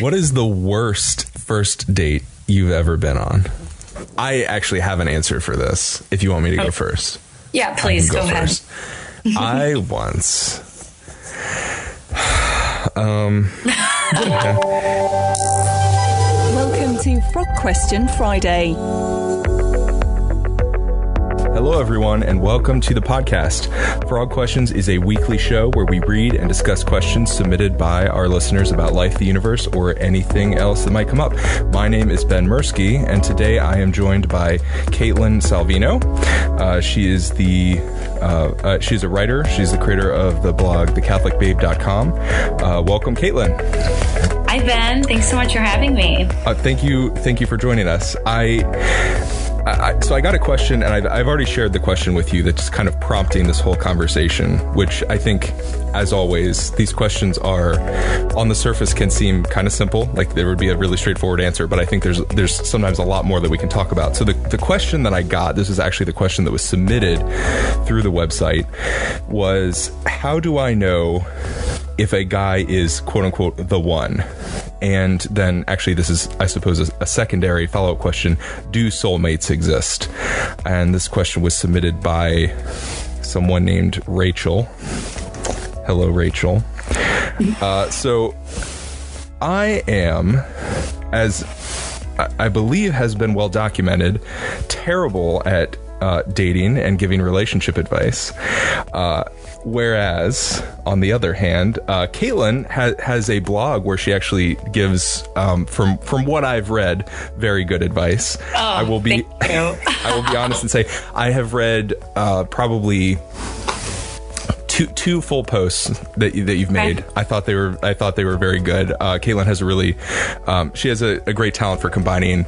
What is the worst first date you've ever been on? I actually have an answer for this, if you want me to go first. Yeah, please go ahead. I once... Welcome to Frog Question Friday. Hello, everyone, and welcome to the podcast. Frog Questions is a weekly show where we read and discuss questions submitted by our listeners about life, the universe, or anything else that might come up. My name is Ben Mursky, and today I am joined by Caitlin Salvino. She's a writer. She's the creator of the blog, thecatholicbabe.com. Welcome, Caitlin. Hi, Ben. Thanks so much for having me. Thank you for joining us. So I got a question, and I've already shared the question with you that's kind of prompting this whole conversation, which I think, as always, these questions are, on the surface, can seem kind of simple, like there would be a really straightforward answer, but I think there's sometimes a lot more that we can talk about. So the question that I got, this is actually the question that was submitted through the website, was, how do I know if a guy is, quote unquote, the one? And then actually this is, I suppose, a secondary follow-up question. Do soulmates exist? And this question was submitted by someone named Rachel. Hello, Rachel. So I am, as I believe has been well documented, terrible at dating and giving relationship advice. Whereas, on the other hand, Caitlin has a blog where she actually gives, from what I've read, very good advice. Oh, I will be honest and say I have read probably two full posts that you've made. Okay. I thought they were very good. Caitlin has she has a great talent for combining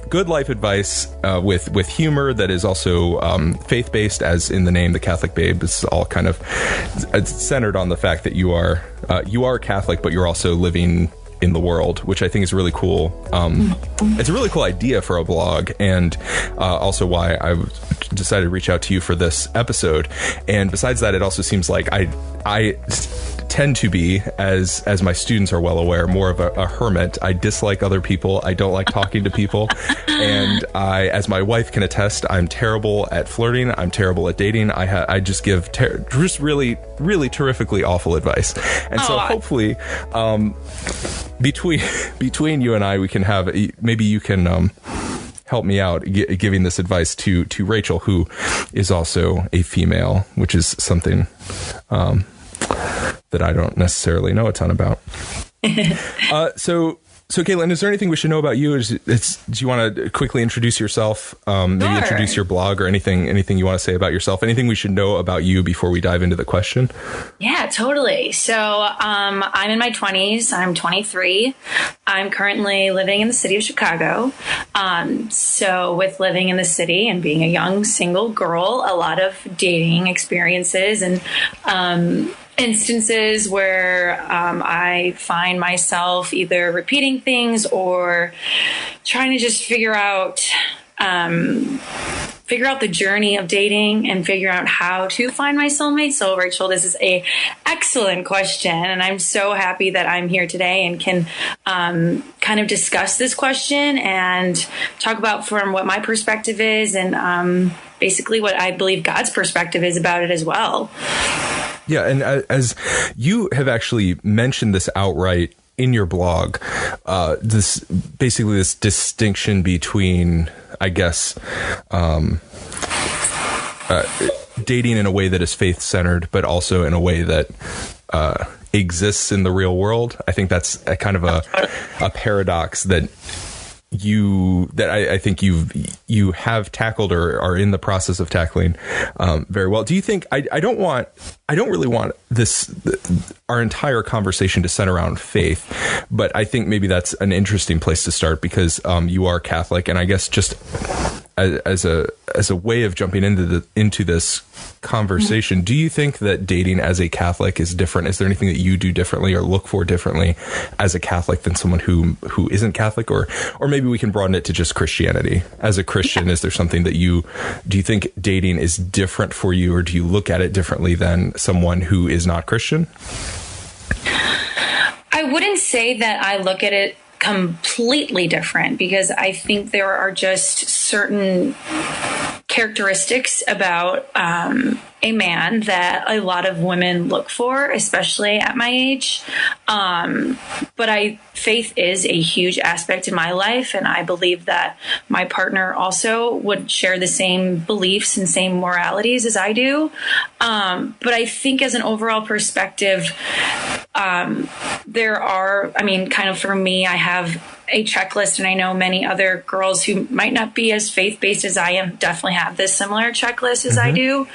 good life advice with humor that is also faith-based, as in the name, The Catholic Babe. It's all kind of centered on the fact that you are Catholic, but you're also living in the world, which I think is really cool. It's a really cool idea for a blog, and also why I decided to reach out to you for this episode. And besides that, it also seems like I tend to be, as my students are well aware, more of a hermit. I dislike other people. I don't like talking to people. And as my wife can attest, I'm terrible at flirting. I'm terrible at dating. I just give just really, really terrifically awful advice. And so hopefully, between you and I, we can have, maybe you can help me out giving this advice to Rachel, who is also a female, which is something that I don't necessarily know a ton about. So Caitlin, is there anything we should know about you? Do you want to quickly introduce yourself? Maybe Sure. Introduce your blog or anything you want to say about yourself? Anything we should know about you before we dive into the question? Yeah, totally. So I'm in my 20s. I'm 23. I'm currently living in the city of Chicago. So with living in the city and being a young single girl, a lot of dating experiences and instances where I find myself either repeating things or trying to just figure out the journey of dating and figure out how to find my soulmate. So, Rachel, this is a excellent question, and I'm so happy that I'm here today and can kind of discuss this question and talk about from what my perspective is and basically what I believe God's perspective is about it as well. Yeah, and as you have actually mentioned this outright in your blog, this distinction between, I guess, dating in a way that is faith-centered, but also in a way that exists in the real world. I think that's a kind of a paradox that I think you have tackled or are in the process of tackling very well. Do you think I don't really want our entire conversation to center around faith, but I think maybe that's an interesting place to start because you are Catholic, and I guess just as a way of jumping into this conversation, do you think that dating as a Catholic is different? Is there anything that you do differently or look for differently as a Catholic than someone who isn't Catholic? Or maybe we can broaden it to just Christianity. As a Christian, is there something that do you think dating is different for you, or do you look at it differently than someone who is not Christian? I wouldn't say that I look at it completely different, because I think there are just certain characteristics about a man that a lot of women look for, especially at my age. But faith is a huge aspect in my life, and I believe that my partner also would share the same beliefs and same moralities as I do. But I think as an overall perspective, there are, kind of for me, I have a checklist, and I know many other girls who might not be as faith-based as I am definitely have this similar checklist as I do.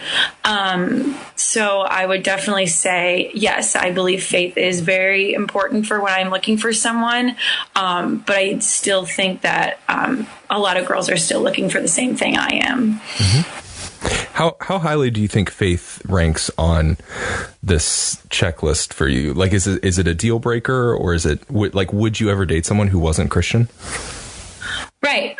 So I would definitely say, yes, I believe faith is very important for when I'm looking for someone. But I still think that a lot of girls are still looking for the same thing I am. How highly do you think faith ranks on this checklist for you? Like, is it a deal breaker, or is it like, would you ever date someone who wasn't Christian? Right.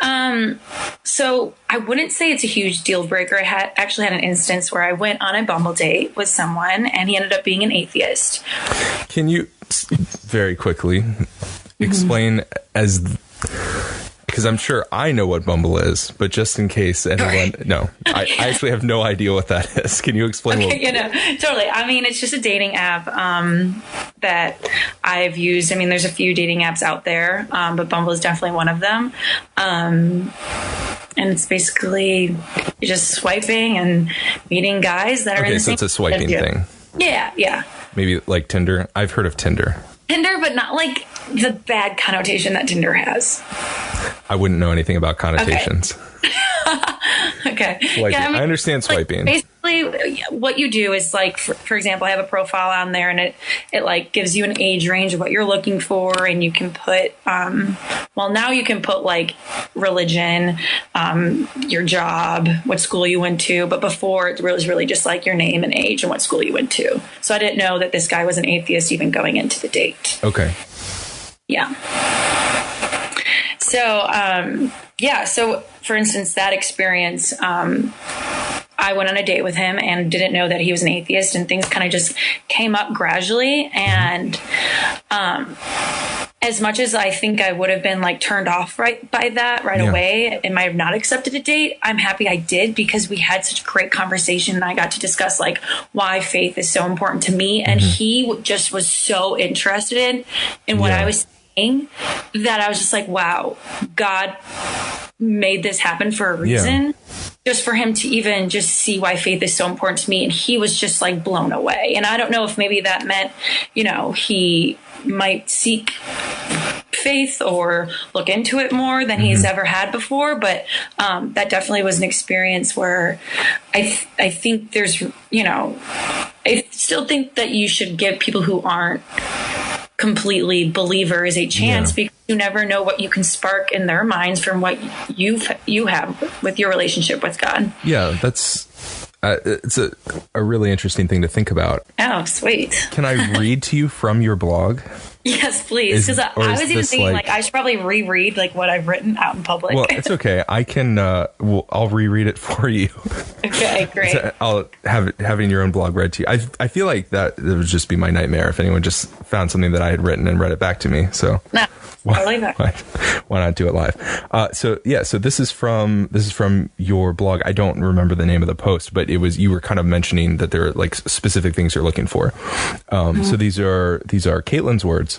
So I wouldn't say it's a huge deal breaker. I actually had an instance where I went on a bumble date with someone, and he ended up being an atheist. Can you very quickly explain because I'm sure I know what Bumble is, but just in case anyone, no, I actually have no idea what that is. Can you explain? Totally. It's just a dating app that I've used. There's a few dating apps out there, but Bumble is definitely one of them. And it's basically you're just swiping and meeting guys that are in the same. So it's a swiping thing. Yeah. Maybe like Tinder. I've heard of Tinder, but not like the bad connotation that Tinder has. I wouldn't know anything about connotations. Okay. I understand swiping. Basically, what you do is, like, for example, I have a profile on there, and it like gives you an age range of what you're looking for, and you can put now you can put like religion, your job, what school you went to, but before it was really just like your name and age and what school you went to. So I didn't know that this guy was an atheist even going into the date. Okay. Yeah. So, for instance, that experience, I went on a date with him and didn't know that he was an atheist, and things kind of just came up gradually. And as much as I think I would have been like turned off by that away and might have not accepted a date, I'm happy I did, because we had such a great conversation, and I got to discuss like why faith is so important to me. And he just was so interested in what I was saying that I was just like, wow, God made this happen for a reason. Just for him to even just see why faith is so important to me. And he was just like blown away. And I don't know if maybe that meant, he might seek faith or look into it more than he's ever had before. But that definitely was an experience where I think there's, I still think that you should give people who aren't completely believers a chance, because you never know what you can spark in their minds from what you have with your relationship with God. Yeah, that's it's a really interesting thing to think about. Oh, sweet. Can I read to you from your blog? Yes, please. Because I was even thinking like I should probably reread like what I've written out in public. Well, it's okay. I can. I'll reread it for you. Okay, great. So I'll having your own blog read to you. I feel like that would just be my nightmare if anyone just found something that I had written and read it back to me. So no, totally why not do it live? So this is from your blog. I don't remember the name of the post, but you were kind of mentioning that there are like specific things you're looking for. So these are Caitlin's words.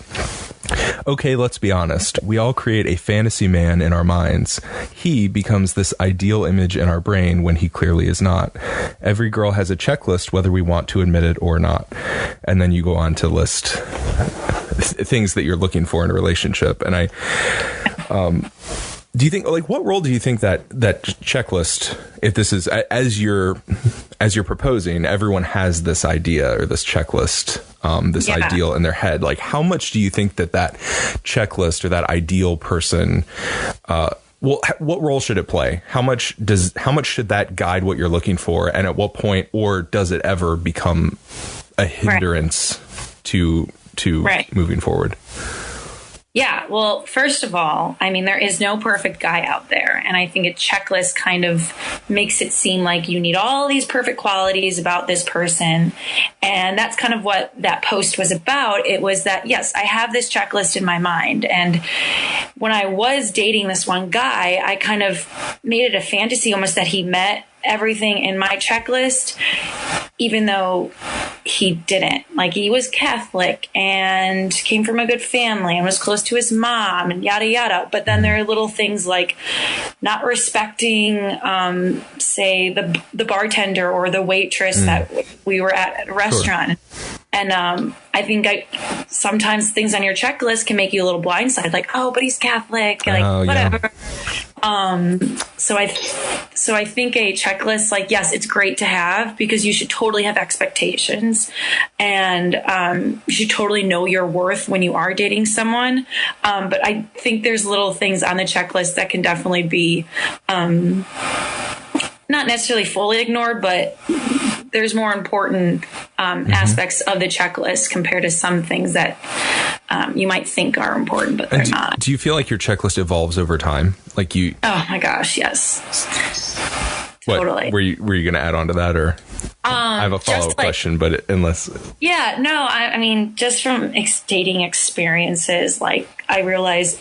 Okay, let's be honest. We all create a fantasy man in our minds. He becomes this ideal image in our brain when he clearly is not. Every girl has a checklist, whether we want to admit it or not. And then you go on to list things that you're looking for in a relationship. And do you think, like, what role do you think that checklist, if this is, as you're proposing, everyone has this idea or this checklist, this ideal in their head, like, how much do you think that checklist or that ideal person, what role should it play? How much should that guide what you're looking for? And at what point, or does it ever become a hindrance to moving forward? Yeah, well, first of all, I mean, there is no perfect guy out there. And I think a checklist kind of makes it seem like you need all these perfect qualities about this person. And that's kind of what that post was about. It was that, yes, I have this checklist in my mind. And when I was dating this one guy, I kind of made it a fantasy almost that he met everything in my checklist, even though he didn't. Like, he was Catholic and came from a good family and was close to his mom and yada yada. But then there are little things like not respecting, say, the bartender or the waitress that we were at a restaurant. Sure. And I think sometimes things on your checklist can make you a little blindsided, like, oh, but he's Catholic, like whatever. Yeah. So I think a checklist, like, yes, it's great to have because you should totally have expectations, and you should totally know your worth when you are dating someone. But I think there's little things on the checklist that can definitely be not necessarily fully ignored, but there's more important aspects of the checklist compared to some things that you might think are important, but they're not. Do you feel like your checklist evolves over time? Like you? Oh my gosh, yes. Totally. Were you going to add on to that, or? I have a follow-up question, but unless... Yeah, no, I mean, just from dating experiences, like, I realized,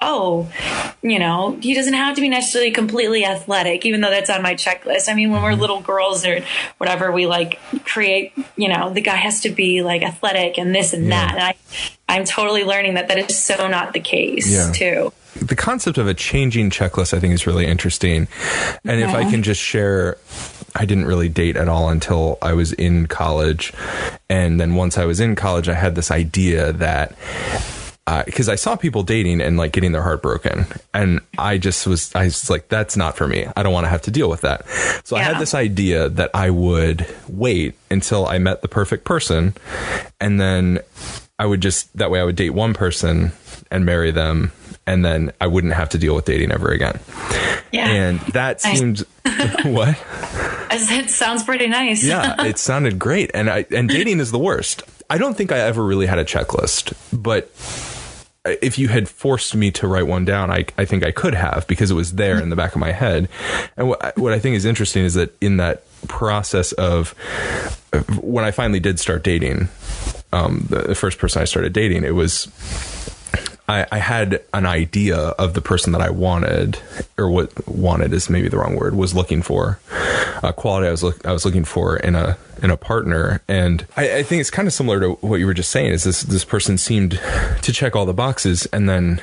he doesn't have to be necessarily completely athletic, even though that's on my checklist. I mean, when we're little girls or whatever, we, like, create, the guy has to be, like, athletic and this and that. And I'm totally learning that is so not the case, too. The concept of a changing checklist, I think, is really interesting. And if I can just share... I didn't really date at all until I was in college. And then once I was in college, I had this idea that, because I saw people dating and like getting their heart broken. And I was like, that's not for me. I don't want to have to deal with that. So I had this idea that I would wait until I met the perfect person. And then that way I would date one person and marry them. And then I wouldn't have to deal with dating ever again. Yeah. And that seemed, what? I said, sounds pretty nice. Yeah, it sounded great. And dating is the worst. I don't think I ever really had a checklist, but if you had forced me to write one down, I think I could have, because it was there in the back of my head. And what I think is interesting is that in that process of when I finally did start dating, the first person I started dating, it was... I had an idea of the person that I wanted, or what wanted is maybe the wrong word, was looking for, a quality I was looking for in a partner. And I think it's kind of similar to what you were just saying, is this person seemed to check all the boxes, and then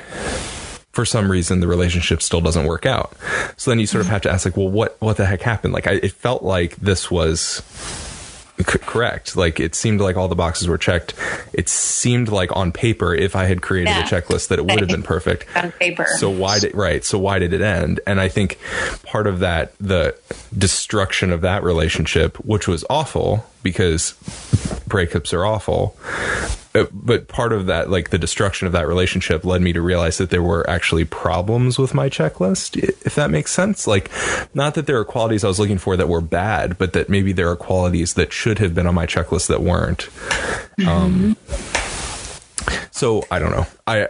for some reason the relationship still doesn't work out. So then you sort of have to ask, like, well, what the heck happened? Like, it felt like this was correct. Like, it seemed like all the boxes were checked. It seemed like on paper, if I had created a checklist, that it would have been perfect on paper. So why did it end? And I think part of that, the destruction of that relationship, which was awful, because breakups are awful, but part of that, like the destruction of that relationship, led me to realize that there were actually problems with my checklist, if that makes sense. Like, not that there are qualities I was looking for that were bad, but that maybe there are qualities that should have been on my checklist that weren't. So I don't know. I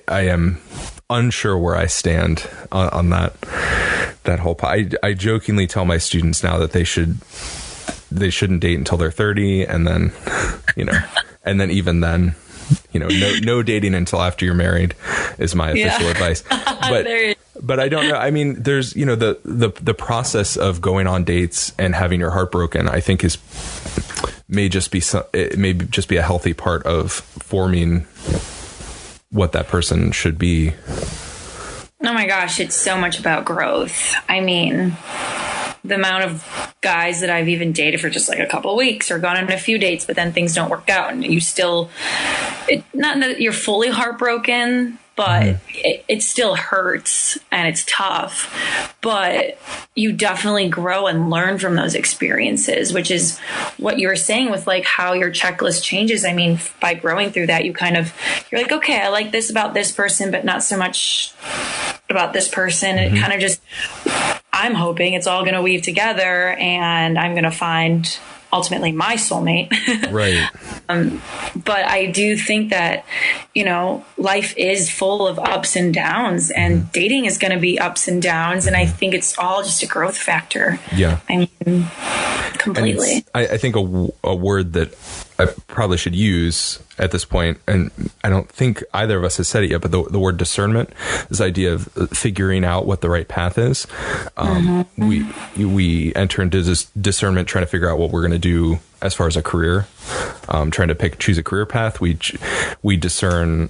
am unsure where I stand on that whole. I jokingly tell my students now that they shouldn't date until they're 30, and then, and then even then, no dating until after you're married is my official advice. But I don't know. I mean, there's, the process of going on dates and having your heart broken, I think may just be a healthy part of forming what that person should be. Oh my gosh, it's so much about growth. I mean, the amount of guys that I've even dated for just like a couple of weeks or gone on a few dates, but then things don't work out, and you still, not that you're fully heartbroken, but it still hurts and it's tough, but you definitely grow and learn from those experiences, which is what you were saying with like how your checklist changes. I mean, by growing through that, you're like, okay, I like this about this person, but not so much about this person. And it kind of just, I'm hoping it's all going to weave together, and I'm going to find ultimately my soulmate. Right. But I do think that, life is full of ups and downs, and dating is going to be ups and downs. And I think it's all just a growth factor. Yeah. I mean, completely. I think a word that I probably should use at this point, and I don't think either of us has said it yet, but the word discernment, this idea of figuring out what the right path is. We enter into this discernment trying to figure out what we're going to do as far as a career, trying to choose a career path. We discern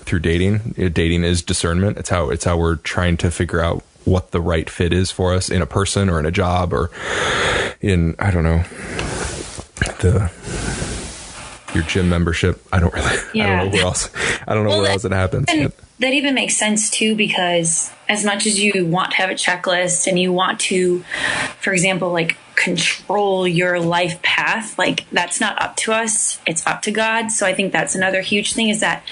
through dating. Dating is discernment. It's how we're trying to figure out what the right fit is for us in a person or in a job or in, I don't know, your gym membership. I don't know where else. I don't know where else it happens. And that even makes sense too, because as much as you want to have a checklist and you want to, for example, like control your life path, like that's not up to us. It's up to God. So I think that's another huge thing, is that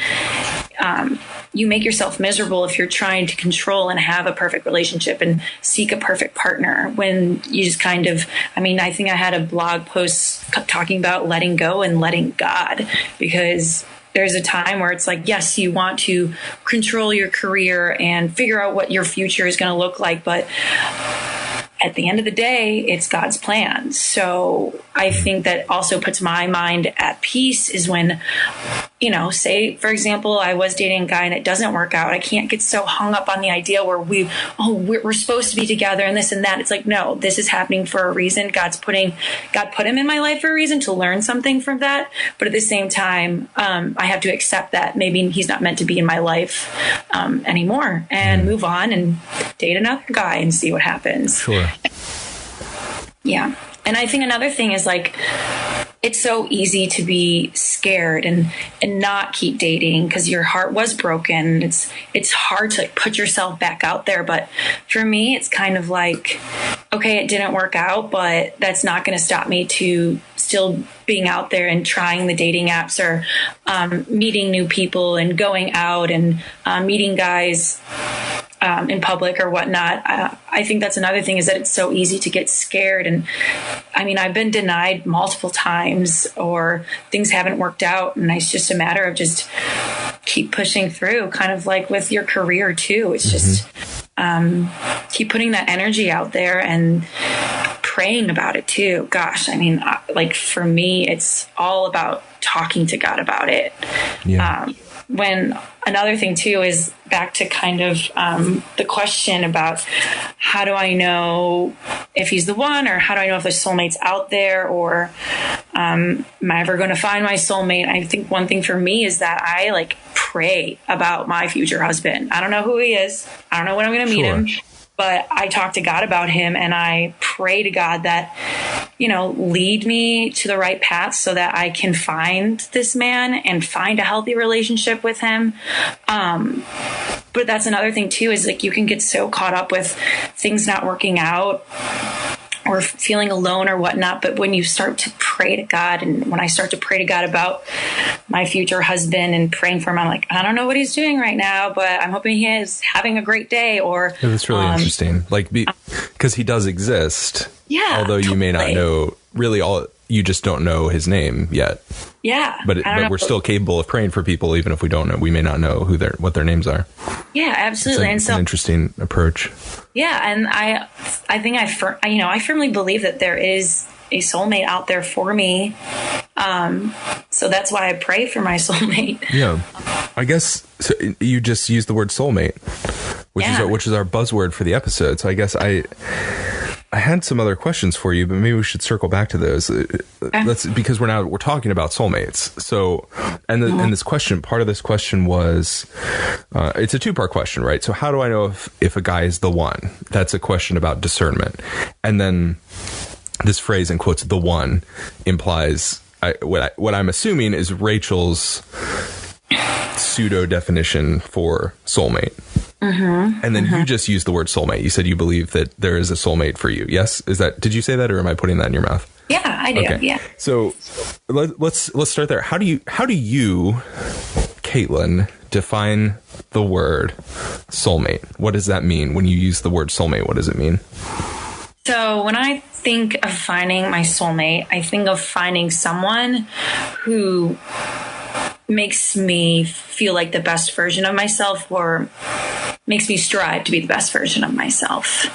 you make yourself miserable if you're trying to control and have a perfect relationship and seek a perfect partner, when you just kind of, I think I had a blog post talking about letting go and letting God, because there's a time where it's like, yes, you want to control your career and figure out what your future is going to look like, but at the end of the day, it's God's plan. So I think that also puts my mind at peace is when, say, for example, I was dating a guy and it doesn't work out. I can't get so hung up on the idea where we're supposed to be together and this and that. It's like, no, this is happening for a reason. God put him in my life for a reason, to learn something from that. But at the same time, I have to accept that maybe he's not meant to be in my life anymore, and move on and date another guy and see what happens. Sure. Yeah. And I think another thing is, like, it's so easy to be scared and not keep dating because your heart was broken. It's hard to put yourself back out there. But for me, it's kind of like, okay, it didn't work out, but that's not going to stop me to still being out there and trying the dating apps, or meeting new people and going out and meeting guys in public or whatnot. I think that's another thing, is that it's so easy to get scared. And I've been denied multiple times, or things haven't worked out. And it's just a matter of just keep pushing through, kind of like with your career too. It's just keep putting that energy out there and praying about it too. Gosh, like for me, it's all about talking to God about it. Yeah. When another thing too is back to kind of the question about how do I know if he's the one, or how do I know if there's soulmates out there, or am I ever going to find my soulmate? I think one thing for me is that I pray about my future husband. I don't know who he is. I don't know when I'm going to meet him. But I talk to God about him, and I pray to God that, lead me to the right path so that I can find this man and find a healthy relationship with him. But that's another thing too, is you can get so caught up with things not working out or feeling alone or whatnot. But when you start to pray to God, and when I start to pray to God about my future husband and praying for him, I'm like, I don't know what he's doing right now, but I'm hoping he is having a great day. Or that's really interesting. Because he does exist. Yeah. Although you may not know you just don't know his name yet. Yeah. But we're still capable of praying for people, even if we don't know. We may not know what their names are. Yeah, absolutely. It's an interesting approach. Yeah, and I think I firmly believe that there is a soulmate out there for me. So that's why I pray for my soulmate. Yeah, I guess so. You just used the word soulmate, which is our buzzword for the episode. So I guess I had some other questions for you, but maybe we should circle back to those. Because we're talking about soulmates. So, and this question, part of this question was, it's a two-part question, right? So how do I know if a guy is the one? That's a question about discernment. And then this phrase, in quotes, the one, implies what I'm assuming is Rachel's pseudo definition for soulmate. And then you just used the word soulmate. You said you believe that there is a soulmate for you. Yes? Did you say that, or am I putting that in your mouth? Yeah, I do. Okay. Yeah. So let's start there. How do you, Caitlin, define the word soulmate? What does that mean when you use the word soulmate? What does it mean? So when I think of finding my soulmate, I think of finding someone who makes me feel like the best version of myself, or makes me strive to be the best version of myself.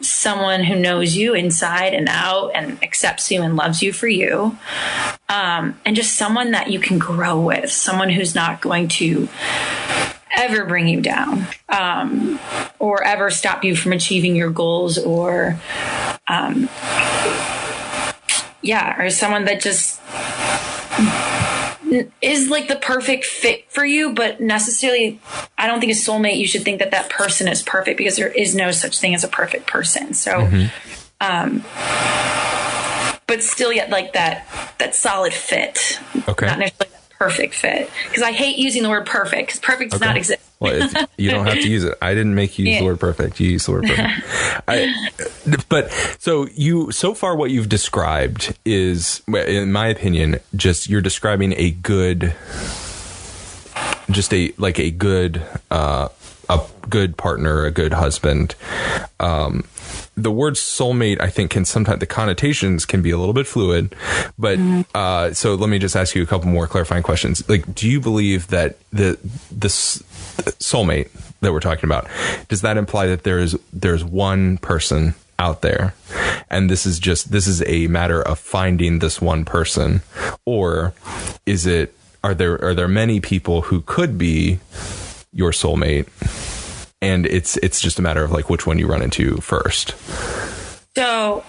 Someone who knows you inside and out and accepts you and loves you for you. And just someone that you can grow with, someone who's not going to ever bring you down, or ever stop you from achieving your goals, or or someone that just is like the perfect fit for you. But necessarily, I don't think a soulmate, you should think that that person is perfect, because there is no such thing as a perfect person. So, but still yet like that solid fit. Okay. Not necessarily that perfect fit. Because I hate using the word perfect, because perfect does not exist. Well, you don't have to use it. I didn't make you use the word perfect. You use the word perfect. But so far what you've described is, in my opinion, just you're describing a good partner, a good husband. The word soulmate, I think, can sometimes, the connotations can be a little bit fluid, but so let me just ask you a couple more clarifying questions. Like, do you believe that the soulmate that we're talking about, does that imply that there's one person out there, and this is a matter of finding this one person, or are there many people who could be your soulmate, and it's just a matter of like which one you run into first? So,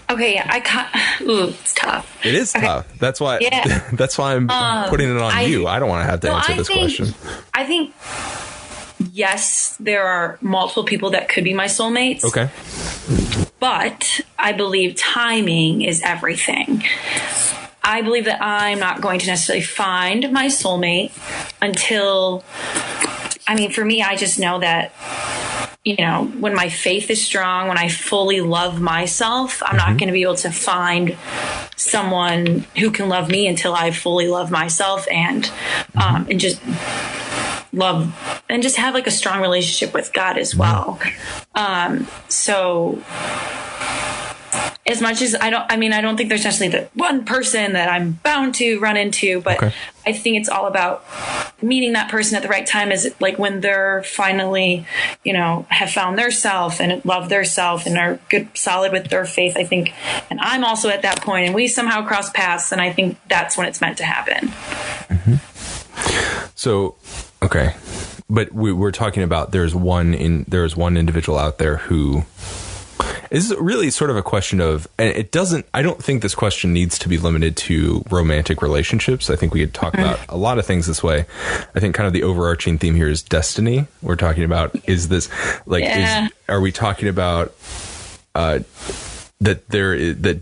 okay, it's tough. It is tough. That's why. Yeah. That's why I'm putting it on you. I don't want to have to answer this question. I think yes, there are multiple people that could be my soulmates. Okay. But I believe timing is everything. I believe that I'm not going to necessarily find my soulmate until, for me, I just know that, when my faith is strong, when I fully love myself, I'm not going to be able to find someone who can love me until I fully love myself and just love and just have like a strong relationship with God as well. So as much as I don't think there's necessarily the one person that I'm bound to run into, but I think it's all about meeting that person at the right time, is like when they're finally, have found their self and love their self and are good, solid with their faith, I think. And I'm also at that point, and we somehow cross paths, and I think that's when it's meant to happen. So, okay. But we're talking about there's one individual out there who is really sort of a question of, and I don't think this question needs to be limited to romantic relationships. I think we could talk about a lot of things this way. I think kind of the overarching theme here is destiny. We're talking about, are we talking about, that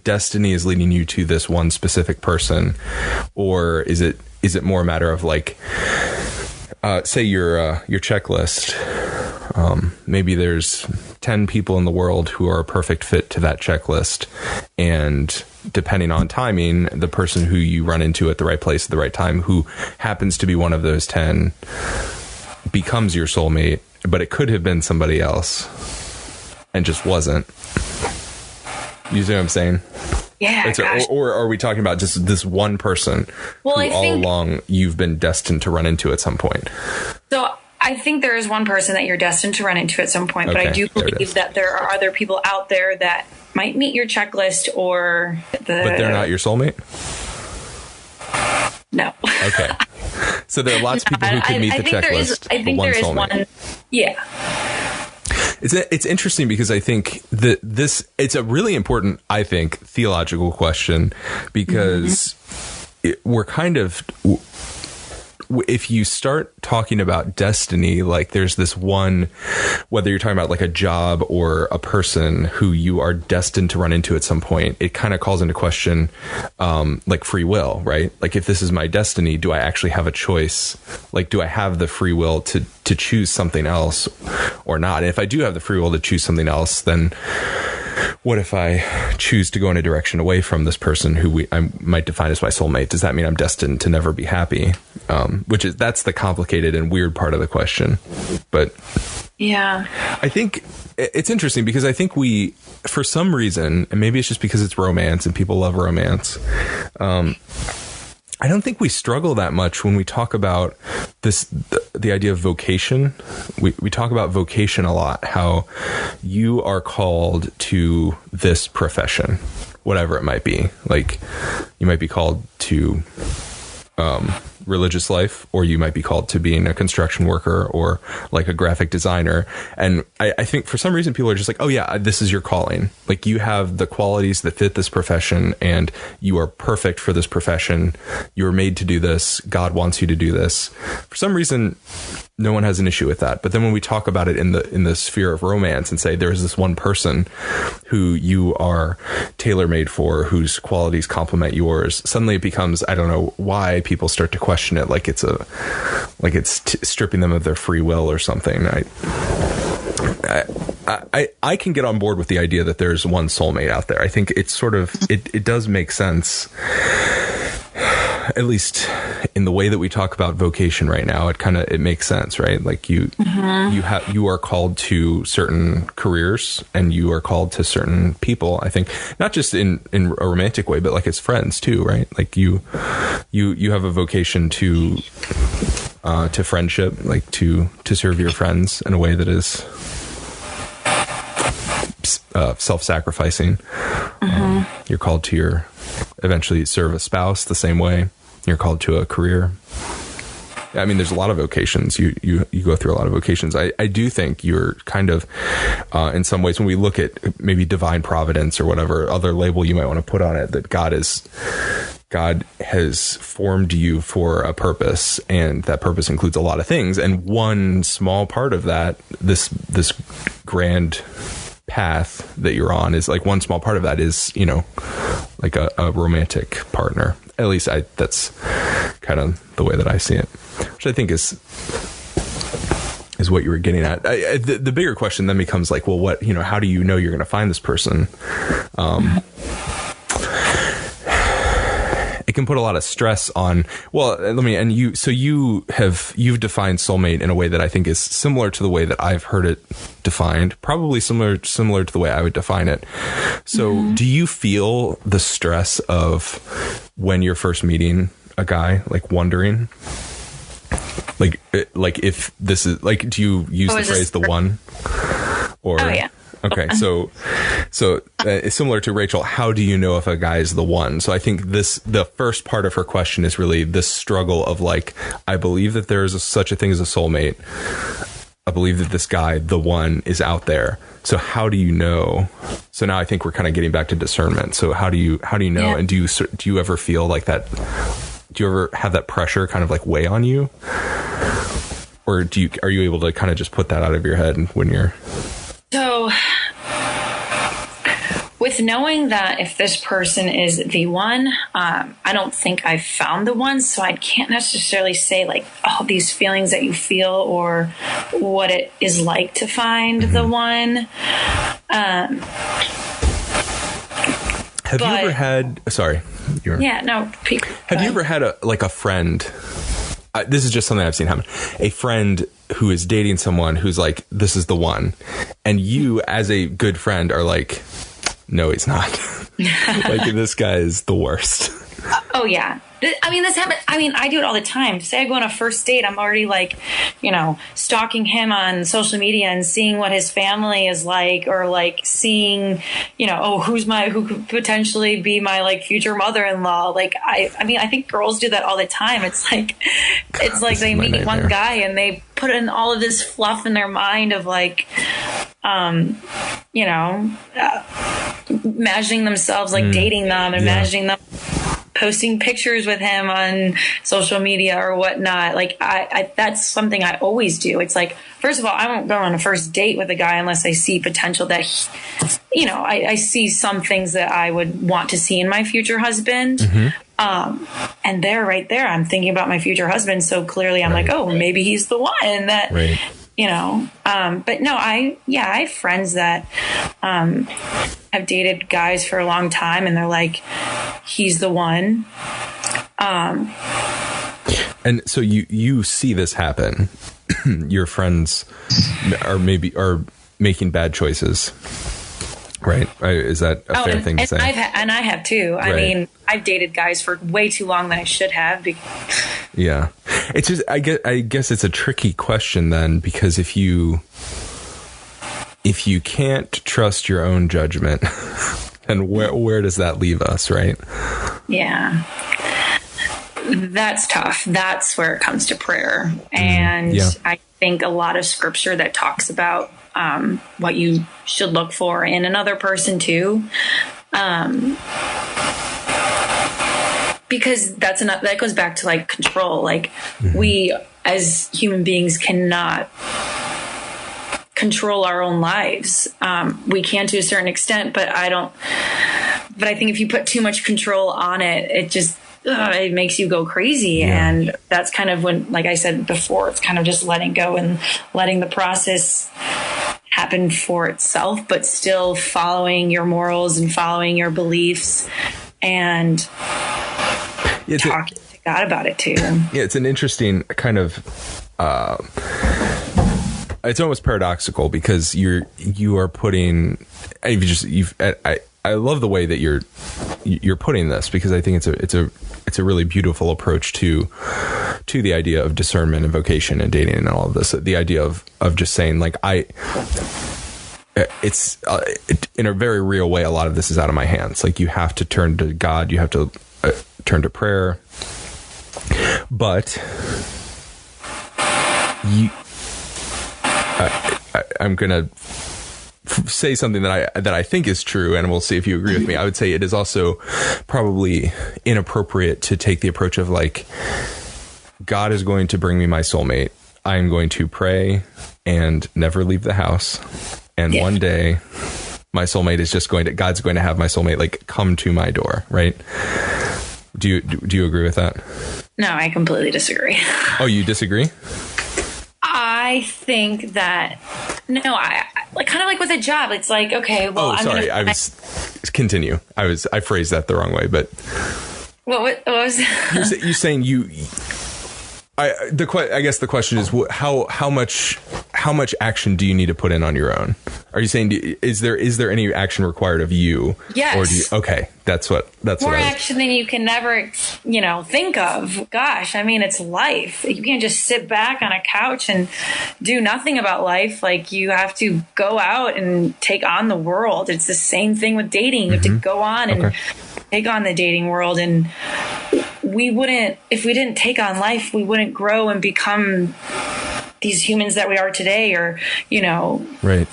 destiny is leading you to this one specific person, or is it more a matter of like, say your checklist, maybe there's 10 people in the world who are a perfect fit to that checklist, and depending on timing, the person who you run into at the right place at the right time, who happens to be one of those 10, becomes your soulmate, but it could have been somebody else and just wasn't. You see what I'm saying? Yeah. Or are we talking about just this one person who all along you've been destined to run into at some point? So I think there is one person that you're destined to run into at some point, but I do believe that there are other people out there that might meet your checklist, but they're not your soulmate? No. Okay. So there are lots of people who could meet the checklist. I think there is one. Yeah. It's interesting because I think that it's a really important, I think, theological question, because we're kind of, if you start talking about destiny, like there's this one, whether you're talking about like a job or a person who you are destined to run into at some point, it kind of calls into question like free will, right? Like if this is my destiny, do I actually have a choice? Like, do I have the free will to choose something else or not? And if I do have the free will to choose something else, then what if I choose to go in a direction away from this person who I might define as my soulmate? Does that mean I'm destined to never be happy? That's the complicated and weird part of the question. But Yeah. I think it's interesting because I think we, for some reason, and maybe it's just because it's romance and people love romance, I don't think we struggle that much when we talk about the idea of vocation. We talk about vocation a lot, how you are called to this profession, whatever it might be. Like, you might be called to religious life, or you might be called to being a construction worker or like a graphic designer. And I think for some reason people are just like, oh yeah, this is your calling. Like, you have the qualities that fit this profession and you are perfect for this profession. You were made to do this. God wants you to do this. For some reason, no one has an issue with that. But then when we talk about it in the sphere of romance and say there's this one person who you are tailor-made for, whose qualities complement yours, suddenly it becomes, I don't know why people start to question it, like it's stripping them of their free will or something. I can get on board with the idea that there's one soulmate out there. I think it's sort of, it does make sense, at least in the way that we talk about vocation right now. It makes sense, right? Like you are called to certain careers and you are called to certain people. I think not just in a romantic way, but like as friends too, right? Like you have a vocation to friendship, like to serve your friends in a way that is self-sacrificing. You're called to eventually serve a spouse the same way. You're called to a career. I mean, there's a lot of vocations. You go through a lot of vocations. I do think you're kind of, in some ways, when we look at maybe divine providence or whatever other label you might want to put on it, that God has formed you for a purpose, and that purpose includes a lot of things. And one small part of that, this grand path that you're on, is like one small part of that is, like a romantic partner. At least that's kind of the way that I see it, which I think is what you were getting at. The bigger question then becomes like, well, what, how do you know you're going to find this person? It can put a lot of stress on, you've defined soulmate in a way that I think is similar to the way that I've heard it defined, probably similar to the way I would define it. So do you feel the stress of when you're first meeting a guy, like wondering, like if this is like, do you use the phrase the one? Or, oh yeah. Okay, so it's similar to Rachel. How do you know if a guy is the one? So I think the first part of her question is really this struggle of like, I believe that there is such a thing as a soulmate. I believe that this guy, the one, is out there. So how do you know? So now I think we're kind of getting back to discernment. So how do you know? Yeah. And do you ever feel like that? Do you ever have that pressure kind of like weigh on you, or are you able to kind of just put that out of your head when you're? So, with knowing that if this person is the one, I don't think I've found the one, so I can't necessarily say like, oh, these feelings that you feel or what it is like to find the one. Have you ever had? Sorry, yeah, no. Have you ever had a friend? This is just something I've seen happen. A friend who is dating someone who's like, this is the one. And you, as a good friend, are like, no, he's not. Like, this guy is the worst. Oh, yeah. I mean, this happens. I mean, I do it all the time. Say I go on a first date, I'm already like, stalking him on social media and seeing what his family is like, or like seeing, who could potentially be my like future mother-in-law. Like, I mean, I think girls do that all the time. It's like they meet one guy and they put in all of this fluff in their mind of like, imagining themselves like dating them, imagining them posting pictures with him on social media or whatnot. Like I that's something I always do. It's like, first of all, I won't go on a first date with a guy unless I see potential that, I see some things that I would want to see in my future husband. And right there, I'm thinking about my future husband. So clearly I'm like, oh, maybe he's the one that, but no, I have friends that, have dated guys for a long time and they're like, he's the one. And so you see this happen. your friends are making bad choices. Right. Is that a fair thing to say? I have too. I mean, I've dated guys for way too long than I should have. Yeah. It's just, I guess it's a tricky question then, because if you can't trust your own judgment, then where does that leave us? Right. Yeah. That's tough. That's where it comes to prayer. And I think a lot of scripture that talks about what you should look for in another person too. Because that goes back to like control. Like we as human beings cannot control our own lives. We can to a certain extent, but I think if you put too much control on it, it makes you go crazy. Yeah. And that's kind of when, like I said before, it's kind of just letting go and letting the process happen for itself, but still following your morals and following your beliefs and talking to God about it too. Yeah, it's an interesting kind of it's almost paradoxical, because you are putting, I love the way that you're putting this, because I think it's a really beautiful approach to the idea of discernment and vocation and dating and all of this. The idea of just saying, like, it's in a very real way, a lot of this is out of my hands. Like, you have to turn to God, you have to turn to prayer, but I'm gonna say something that I think is true, and we'll see if you agree with me. I would say it is also probably inappropriate to take the approach of, like, God is going to bring me my soulmate. I'm going to pray and never leave the house. And one day my soulmate is God's going to have my soulmate, like, come to my door. Right. Do you agree with that? No, I completely disagree. Oh, you disagree? I think that, no, I kind of like with a job. It's like, okay, well, continue. I phrased that the wrong way, but what was you're saying I guess the question is, how much action do you need to put in on your own? Are you saying, is there any action required of you? Yes. Or that's more action than you can never, think of. Gosh, I mean, it's life. You can't just sit back on a couch and do nothing about life. Like, you have to go out and take on the world. It's the same thing with dating. You have to go on and take on the dating world. And if we didn't take on life, we wouldn't grow and become these humans that we are today, or, Right.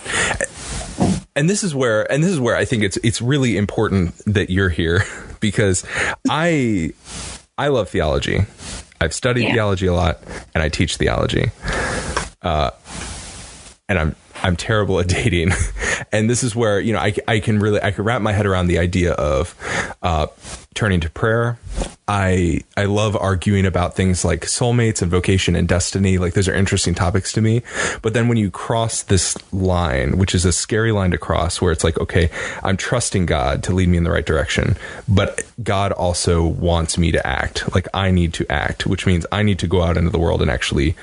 And this is where I think it's really important that you're here, because I love theology. I've studied theology a lot, and I teach theology. And I'm terrible at dating. And this is where, I can wrap my head around the idea of turning to prayer. I love arguing about things like soulmates and vocation and destiny. Like, those are interesting topics to me. But then when you cross this line, which is a scary line to cross, where it's like, okay, I'm trusting God to lead me in the right direction, but God also wants me to act. Like, I need to act, which means I need to go out into the world and actually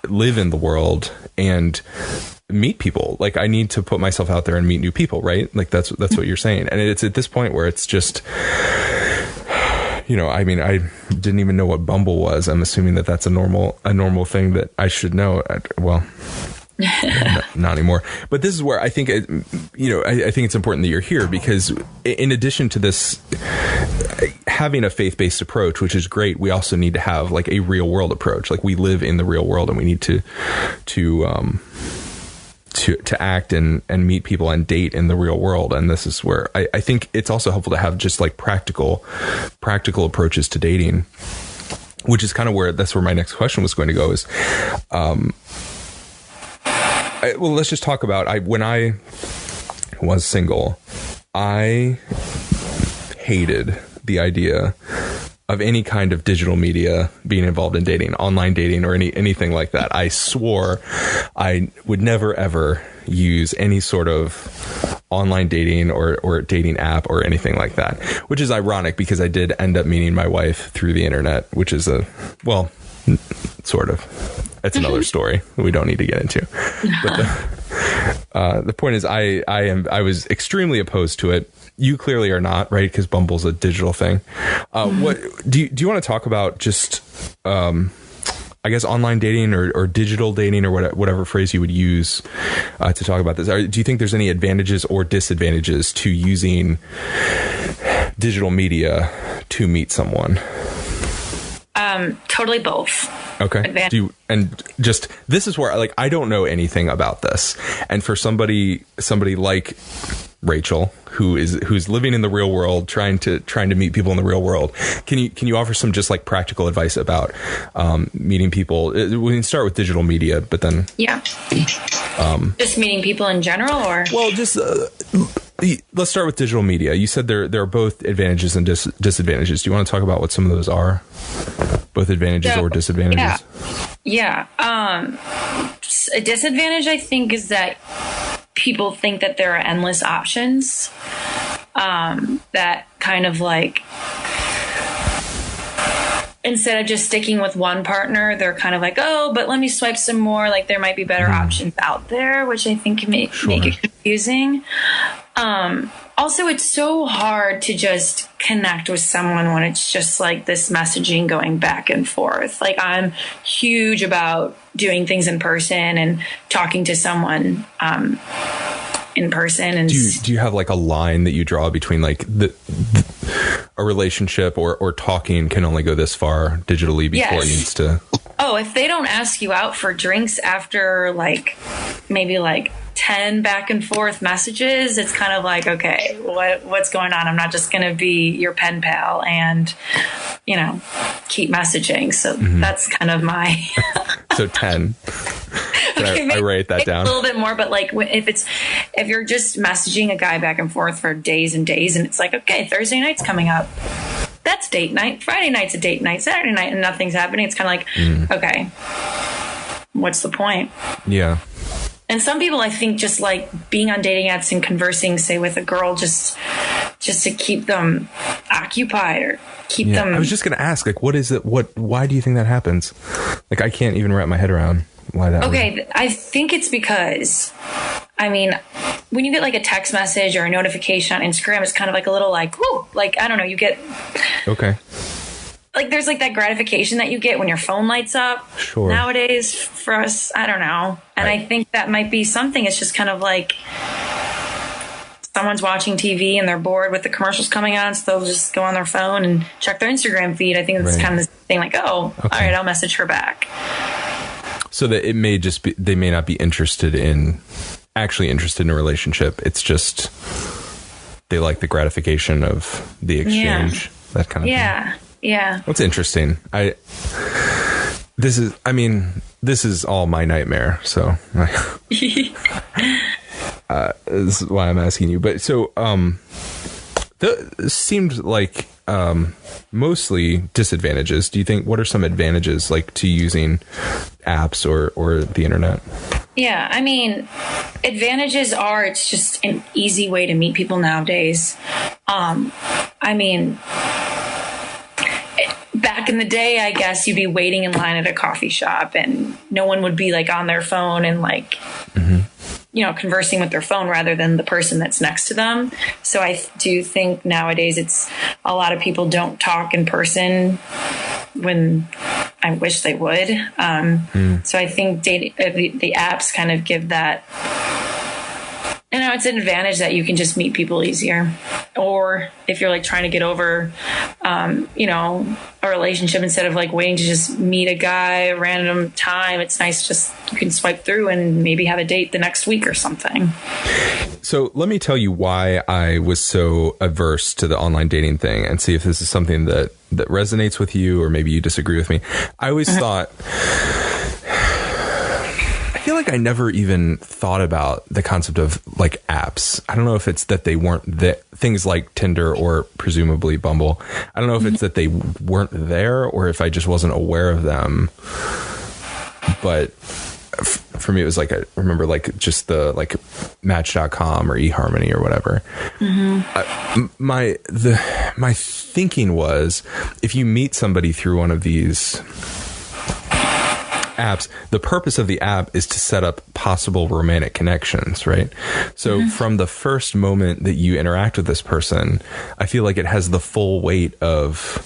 live in the world and meet people. Like, I need to put myself out there and meet new people, right? Like, that's what you're saying. And it's at this point where it's just, I mean, I didn't even know what Bumble was. I'm assuming that that's a normal thing that I should know. Well, not anymore. But this is where I think, I think it's important that you're here, because in addition to this, having a faith-based approach, which is great, we also need to have, like, a real world approach. Like, we live in the real world, and we need to act and meet people and date in the real world. And this is where I think it's also helpful to have just, like, practical approaches to dating, which is kind of that's where my next question was going to go is, let's just talk about, when I was single, I hated the idea of any kind of digital media being involved in dating, online dating, or anything like that. I swore I would never, ever use any sort of online dating or dating app or anything like that, which is ironic, because I did end up meeting my wife through the internet, which is sort of. That's another story we don't need to get into. But the point is, I was extremely opposed to it. You clearly are not, right? Because Bumble's a digital thing. What do you want to talk about? Just I guess online dating or digital dating or whatever phrase you would use to talk about this. Do you think there's any advantages or disadvantages to using digital media to meet someone? Totally both. Okay. This is where I don't know anything about this. And for somebody like Rachel, who's living in the real world, trying to meet people in the real world, can you offer some just like practical advice about meeting people? We can start with digital media, but then just meeting people in general, or just let's start with digital media. You said there are both advantages and disadvantages. Do you want to talk about what some of those are? Both advantages or disadvantages? Yeah. A disadvantage, I think, is that people think that there are endless options. That kind of like, instead of just sticking with one partner, they're kind of like, oh, but let me swipe some more. Like there might be better options out there, which I think can make it confusing. Also, it's so hard to just connect with someone when it's just like this messaging going back and forth. Like I'm huge about doing things in person and talking to someone in person. And do you have like a line that you draw between like a relationship or talking can only go this far digitally before it needs to? Oh, if they don't ask you out for drinks after like maybe like 10 back and forth messages, it's kind of like, okay, what's going on? I'm not just going to be your pen pal and, keep messaging. So that's kind of my... So 10. Okay, I write that down. A little bit more, but like if you're just messaging a guy back and forth for days and days, and it's like, okay, Thursday night's coming up. That's date night. Friday night's a date night. Saturday night, and nothing's happening. It's kind of like, okay, what's the point? Yeah. And some people, I think, just like being on dating apps and conversing, say, with a girl just to keep them occupied or keep them. I was just going to ask, like, what is it? Why do you think that happens? Like, I can't even wrap my head around why that. Okay, I think it's because, when you get like a text message or a notification on Instagram, it's kind of like a little like, whoo, like, I don't know, you get. Okay. Like there's like that gratification that you get when your phone lights up. Sure. Nowadays for us, I don't know. And I think that might be something. It's just kind of like someone's watching TV and they're bored with the commercials coming on, so they'll just go on their phone and check their Instagram feed. I think it's kind of the thing like, all right, I'll message her back. So that it may just be, they may not be actually interested in a relationship. It's just they like the gratification of the exchange, that kind of thing. Yeah. That's interesting. This is all my nightmare. So this is why I'm asking you. But so, seemed like, mostly disadvantages. Do you think, what are some advantages like to using apps or the internet? Yeah. Advantages are, it's just an easy way to meet people nowadays. Back in the day, I guess you'd be waiting in line at a coffee shop and no one would be like on their phone and like, conversing with their phone rather than the person that's next to them. So I do think nowadays it's a lot of people don't talk in person when I wish they would. So I think the apps kind of give that. It's an advantage that you can just meet people easier. Or if you're like trying to get over, a relationship, instead of like waiting to just meet a guy a random time, it's nice just you can swipe through and maybe have a date the next week or something. So let me tell you why I was so averse to the online dating thing and see if this is something that resonates with you or maybe you disagree with me. I always thought... I feel like I never even thought about the concept of like apps. I don't know if it's that they weren't things like Tinder or presumably Bumble. I don't know if it's that they weren't there or if I just wasn't aware of them. But for me, it was like, I remember like just the like Match.com or eHarmony or whatever. My thinking was, if you meet somebody through one of these apps, the purpose of the app is to set up possible romantic connections, right? So from the first moment that you interact with this person, I feel like it has the full weight of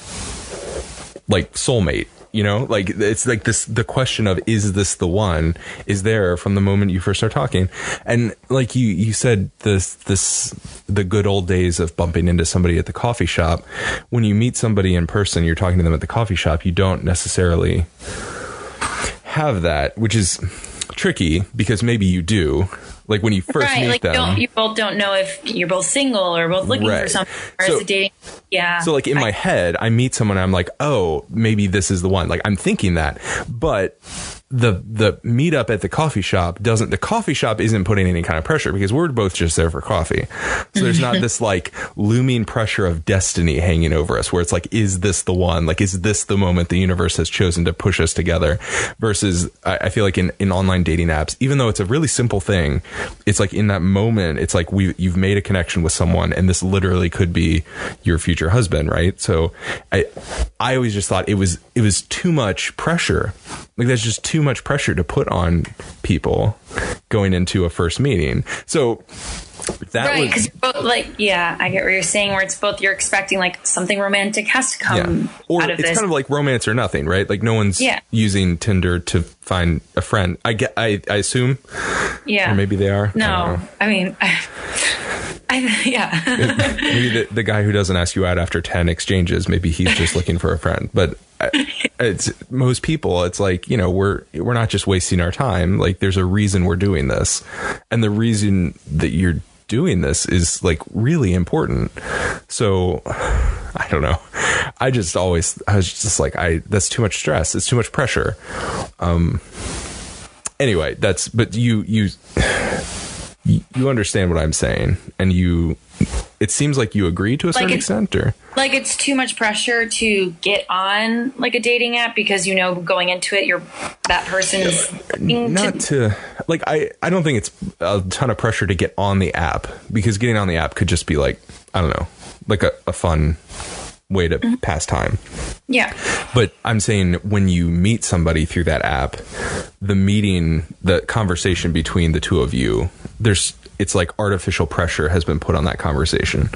like soulmate. You know, like it's like this, the question of, is this the one, is there from the moment you first start talking. And like you said, the good old days of bumping into somebody at the coffee shop. When you meet somebody in person, you're talking to them at the coffee shop, you don't necessarily have that, which is tricky because maybe you do. Like when you first meet them, you both don't know if you're both single or both looking for something. Or is it dating? Yeah. So like in my head, I meet someone, I'm like, oh, maybe this is the one. Like I'm thinking that, but the meetup at the coffee shop isn't putting any kind of pressure because we're both just there for coffee. So there's not this like looming pressure of destiny hanging over us where it's like, is this the one? Like, is this the moment the universe has chosen to push us together? Versus I feel like in online dating apps, even though it's a really simple thing, it's like in that moment, it's like you've made a connection with someone and this literally could be your future husband, right? So I always just thought it was too much pressure. Like that's just too much pressure to put on people going into a first meeting. So that was like, yeah, I get what you're saying, where it's both you're expecting like something romantic has to come or out of it's this. kind of like romance or nothing, right? Like no one's using Tinder to find a friend. I assume. Yeah. Or maybe they are. No, I mean, maybe the guy who doesn't ask you out after 10 exchanges, maybe he's just looking for a friend. But it's most people, it's like, you know, we're not just wasting our time. Like there's a reason we're doing this. And the reason that you're doing this is like really important. So I don't know. I was just like, that's too much stress. It's too much pressure. Anyway, but you understand what I'm saying, and it seems like you agree to a certain extent, or like it's too much pressure to get on like a dating app because you know going into it that person is I don't think it's a ton of pressure to get on the app, because getting on the app could just be like, I don't know, like a fun way to pass time. Yeah. But I'm saying when you meet somebody through that app, the conversation between the two of you, it's like artificial pressure has been put on that conversation.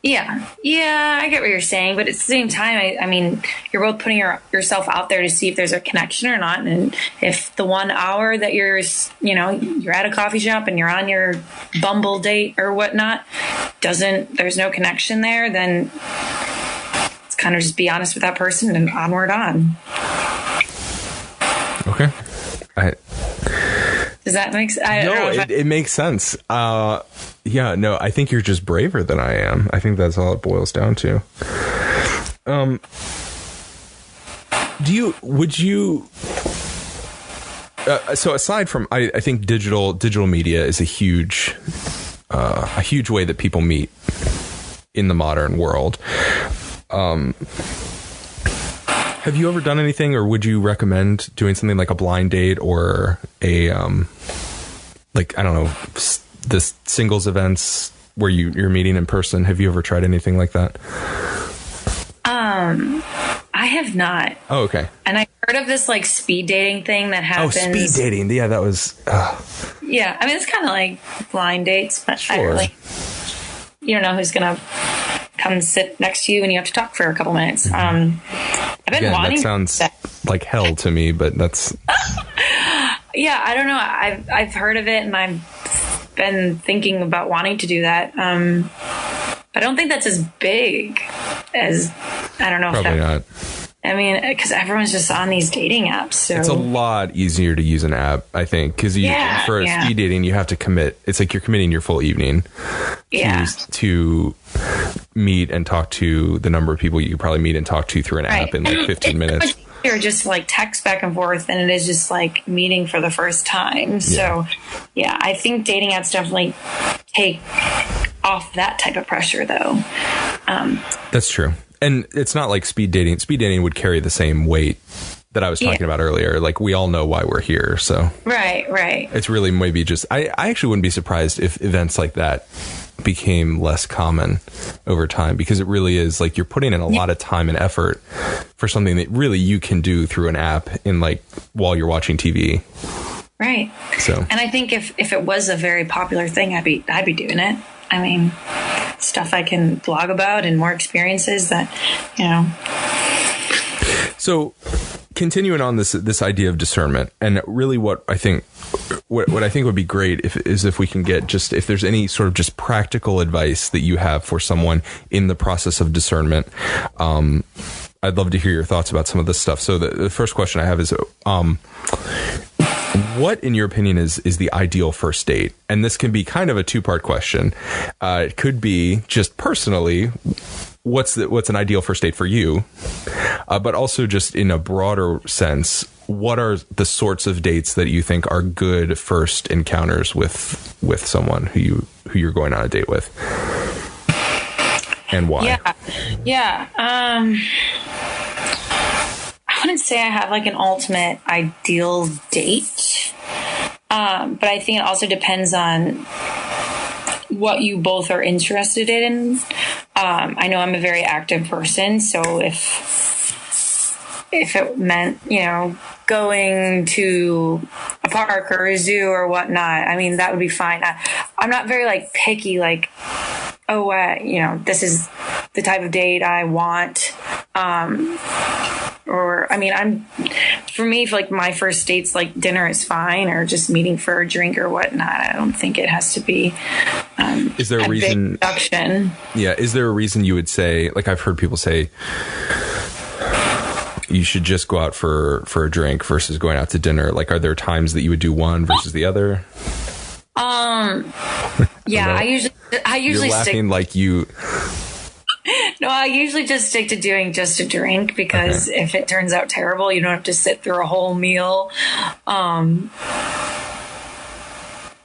Yeah. Yeah, I get what you're saying. But at the same time, I mean, you're both putting yourself out there to see if there's a connection or not. And if the 1 hour that you're at a coffee shop and you're on your Bumble date or whatnot, there's no connection there, then it's kind of just be honest with that person and onward on. Okay. Does that make sense? It makes sense. Yeah, no, I think you're just braver than I am. I think that's all it boils down to. So aside from, I think digital media is a huge way that people meet in the modern world. Have you ever done anything, or would you recommend doing something like a blind date or a, like, I don't know, this singles events where you're meeting in person? Have you ever tried anything like that? I have not. Oh, okay. And I heard of this like speed dating thing that happens. Oh, speed dating. Yeah, that was. Yeah, I mean, it's kind of like blind dates, but sure. You don't know who's going to come sit next to you and you have to talk for a couple minutes. I've been wanting. That sounds like hell to me, but that's. Yeah, I don't know. I've heard of it and I've been thinking about wanting to do that. I don't think that's as big as, I don't know. Probably not. I mean, because everyone's just on these dating apps. So it's a lot easier to use an app, I think, because for speed dating, you have to commit. It's like you're committing your full evening to meet and talk to the number of people you could probably meet and talk to through an app in like 15 minutes. You're just like text back and forth, and it is just like meeting for the first time. So, yeah, I think dating apps definitely take off that type of pressure, though. That's true. And it's not like speed dating. Speed dating would carry the same weight that I was talking about earlier. Like, we all know why we're here. So right. It's really maybe just, I actually wouldn't be surprised if events like that became less common over time, because it really is like you're putting in a lot of time and effort for something that really you can do through an app in like while you're watching TV. Right. So, and I think if it was a very popular thing, I'd be doing it. I mean, stuff I can blog about and more experiences that, you know. So continuing on this idea of discernment, and really what I think would be great is if we can get just, if there's any sort of just practical advice that you have for someone in the process of discernment. I'd love to hear your thoughts about some of this stuff. So the first question I have is, what, in your opinion, is the ideal first date? And this can be kind of a two-part question. It could be just personally, what's an ideal first date for you? But also just in a broader sense, what are the sorts of dates that you think are good first encounters with someone who you're going on a date with? And why? Yeah. I wouldn't say I have like an ultimate ideal date. But I think it also depends on what you both are interested in. I know I'm a very active person, so if it meant, you know, going to a park or a zoo or whatnot, I mean, that would be fine. I'm not very like picky, like, you know, this is the type of date I want. Or, I mean, for me, like my first dates, like dinner is fine, or just meeting for a drink or whatnot. I don't think it has to be, is there a reason? Big production. Yeah. Is there a reason you would say, like I've heard people say, you should just go out for a drink versus going out to dinner? Like, are there times that you would do one versus the other? Yeah, I usually You're laughing like you. No, I usually just stick to doing just a drink, because if it turns out terrible, you don't have to sit through a whole meal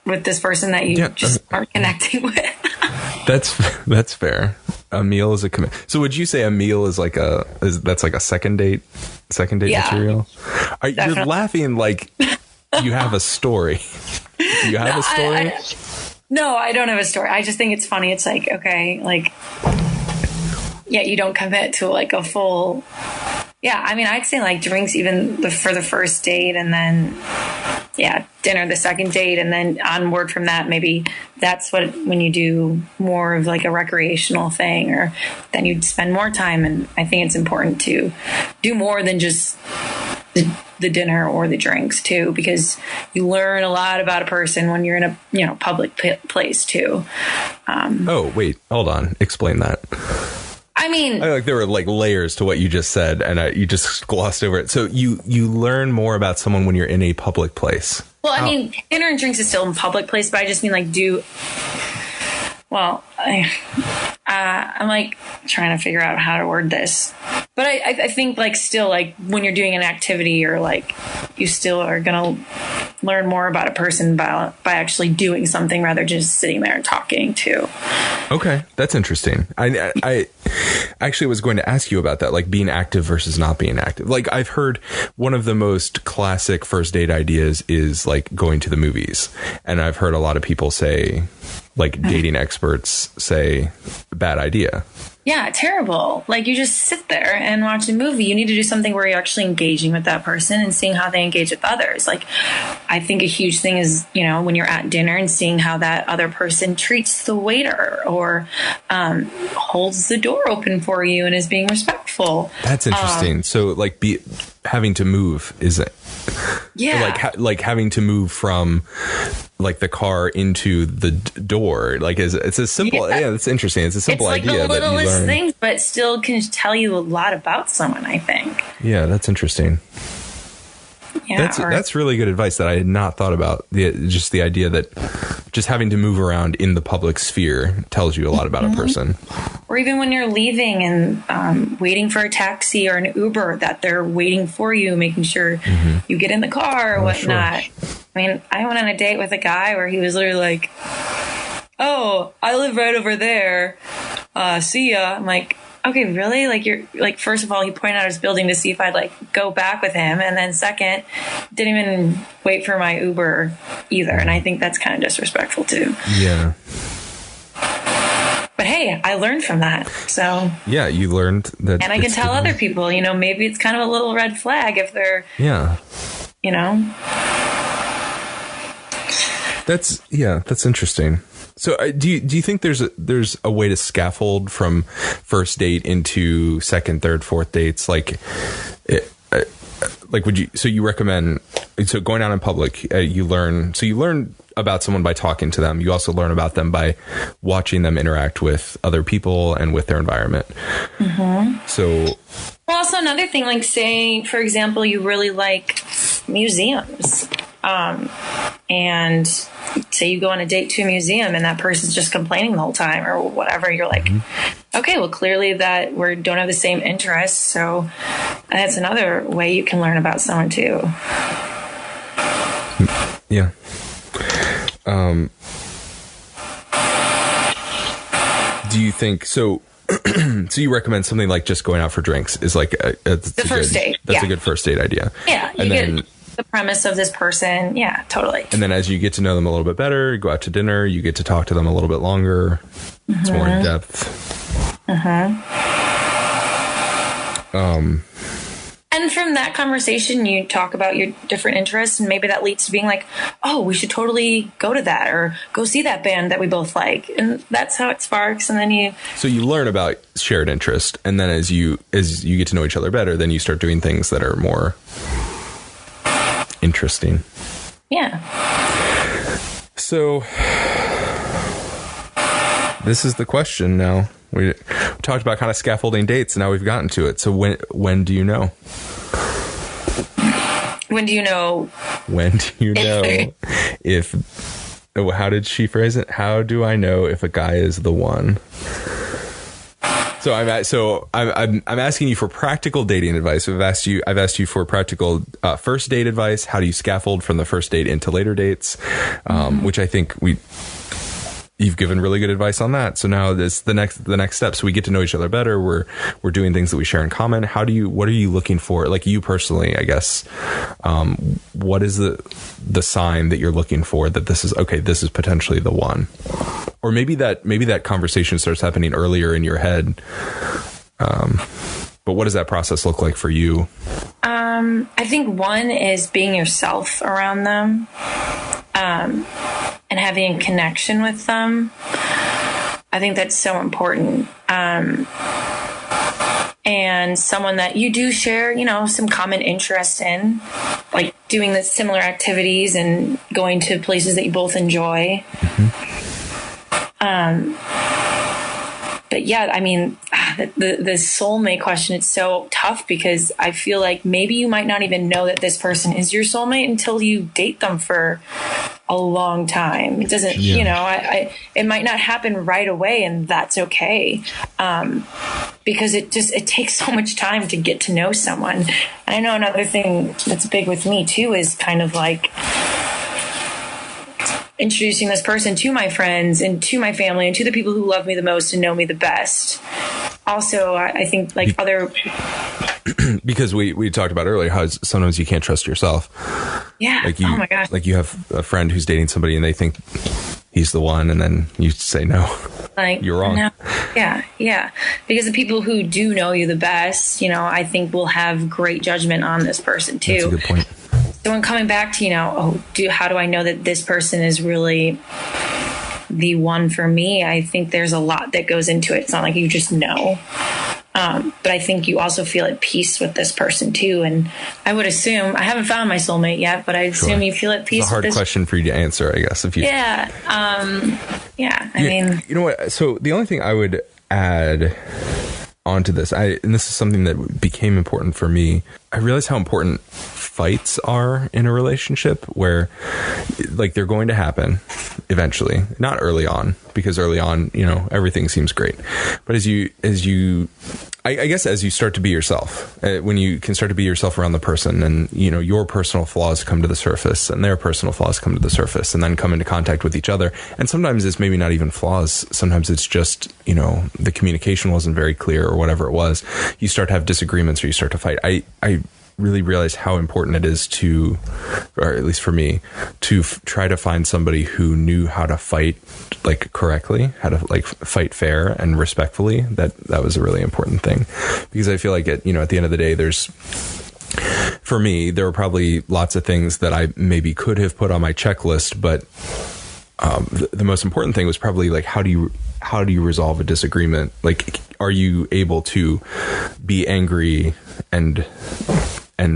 with this person that you just aren't connecting with. That's fair. A meal is a commitment. So would you say a meal is like that's like a second date material? You're laughing like you have a story. Do you have a story? No, I don't have a story. I just think it's funny. It's like, okay, like, yeah, you don't commit to like a full. Yeah, I mean, I'd say like drinks even for the first date, and then dinner the second date, and then onward from that, maybe that's when you do more of like a recreational thing, or then you'd spend more time. And I think it's important to do more than just the dinner or the drinks too, because you learn a lot about a person when you're in a public place too. Oh wait, hold on, explain that. I mean, like there were like layers to what you just said, and you just glossed over it. So you learn more about someone when you're in a public place. Well, I mean, dinner and drinks is still in public place, but I just mean like I'm like trying to figure out how to word this, but I think like still like when you're doing an activity, or like you still are gonna learn more about a person by actually doing something rather than just sitting there and talking too. Okay, that's interesting. I actually was going to ask you about that, like being active versus not being active. Like I've heard one of the most classic first date ideas is like going to the movies, and I've heard a lot of people say, like dating experts say, bad idea. Yeah, terrible. Like you just sit there and watch a movie. You need to do something where you're actually engaging with that person and seeing how they engage with others. Like I think a huge thing is, when you're at dinner and seeing how that other person treats the waiter, or holds the door open for you and is being respectful. That's interesting. So like having to move is it? Yeah. Like having to move from like the car into the door. Like it's a simple, that's interesting. It's a simple idea. It's like the littlest that you learn. things, but still can tell you a lot about someone, I think. Yeah, that's interesting. Yeah, that's really good advice that I had not thought about. Just the idea that just having to move around in the public sphere tells you a lot about a person. Or even when you're leaving and waiting for a taxi or an Uber, that they're waiting for you, making sure you get in the car or whatnot. Sure. I mean, I went on a date with a guy where he was literally like, "Oh, I live right over there. See ya." I'm like, okay, really? Like you're like, first of all, he pointed out his building to see if I'd like go back with him. And then second, didn't even wait for my Uber either. And I think that's kind of disrespectful too. Yeah. But hey, I learned from that. So yeah, you learned that. And I can tell other people, you know, maybe it's kind of a little red flag if they're, you know. That's interesting. So do you think there's a way to scaffold from first date into second, third, fourth dates? Like you recommend, so going out in public, you learn about someone by talking to them. You also learn about them by watching them interact with other people and with their environment. Mm-hmm. So, well, also another thing, like say, for example, you really like museums. And say you go on a date to a museum and that person's just complaining the whole time or whatever. You're like, okay, well, clearly that we don't have the same interests. So that's another way you can learn about someone too. Yeah. Do you think so? So you recommend something like just going out for drinks is like the first date. That's a good first date idea. Yeah. And then get the premise of this person. Yeah, totally. And then as you get to know them a little bit better, you go out to dinner, you get to talk to them a little bit longer. It's more in depth. And from that conversation, you talk about your different interests, and maybe that leads to being like, oh, we should totally go to that or go see that band that we both like. And that's how it sparks. And then so you learn about shared interest. And then as you get to know each other better, then you start doing things that are more interesting. Yeah. So this is the question now. We talked about kind of scaffolding dates, and now we've gotten to it. So when do you know? When do you know? When do you know if? How did she phrase it? How do I know if a guy is the one? So I'm asking you for practical dating advice. I've asked you for practical first date advice. How do you scaffold from the first date into later dates? Which I think you've given really good advice on that. So now this the next step. So we get to know each other better. We're doing things that we share in common. What are you looking for? Like you personally, I guess. What is the sign that you're looking for that this is potentially the one? Or maybe that conversation starts happening earlier in your head. But what does that process look like for you? I think one is being yourself around them. And having a connection with them. I think that's so important. And someone that you do share, some common interest in, like doing the similar activities and going to places that you both enjoy. But yeah, I mean, the soulmate question, it's so tough because I feel like maybe you might not even know that this person is your soulmate until you date them for a long time. It doesn't, it might not happen right away, and that's okay. Because it takes so much time to get to know someone. And I know another thing that's big with me too is kind of like introducing this person to my friends and to my family and to the people who love me the most and know me the best. Also, I think like other... Because we talked about earlier how sometimes you can't trust yourself. Yeah. Oh my gosh. Like you have a friend who's dating somebody and they think he's the one, and then you say no. Like you're wrong. No. Yeah. Because the people who do know you the best, I think will have great judgment on this person too. That's a good point. So when coming back to, how do I know that this person is really the one for me? I think there's a lot that goes into it. It's not like you just know. But I think you also feel at peace with this person too. And I would assume, I haven't found my soulmate yet, but I assume you feel at peace with this. It's a hard question for you to answer, I guess. Yeah. I mean. You know what? So the only thing I would add onto this, and this is something that became important for me, I realized how important fights are in a relationship, where like they're going to happen eventually, not early on, because early on, everything seems great. But as you I guess as you start to be yourself, when you can start to be yourself around the person, and your personal flaws come to the surface and their personal flaws come to the surface, and then come into contact with each other. And sometimes it's maybe not even flaws. Sometimes it's just, the communication wasn't very clear or whatever it was. You start to have disagreements or you start to fight. really realized how important it is to, or at least for me, to try to find somebody who knew how to fight like correctly, how to like fight fair and respectfully. That was a really important thing, because I feel like at the end of the day, for me, there were probably lots of things that I maybe could have put on my checklist, but the most important thing was probably like, how do you resolve a disagreement? Like, are you able to be angry and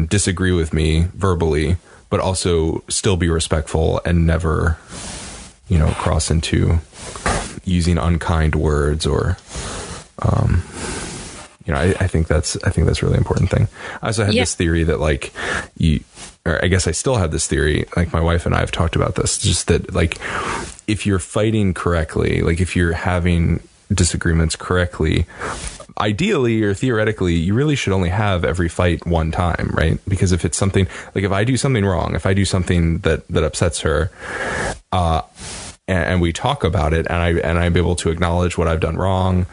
disagree with me verbally, but also still be respectful and never, cross into using unkind words or, I think that's a really important thing. I also have this theory that like or I guess I still have this theory, like my wife and I have talked about this, just that like, if you're fighting correctly, like if you're having disagreements correctly, ideally or theoretically, you really should only have every fight one time, right? Because if it's something like, if I do something wrong, if I do something that upsets her, and we talk about it, and I'm able to acknowledge what I've done wrong,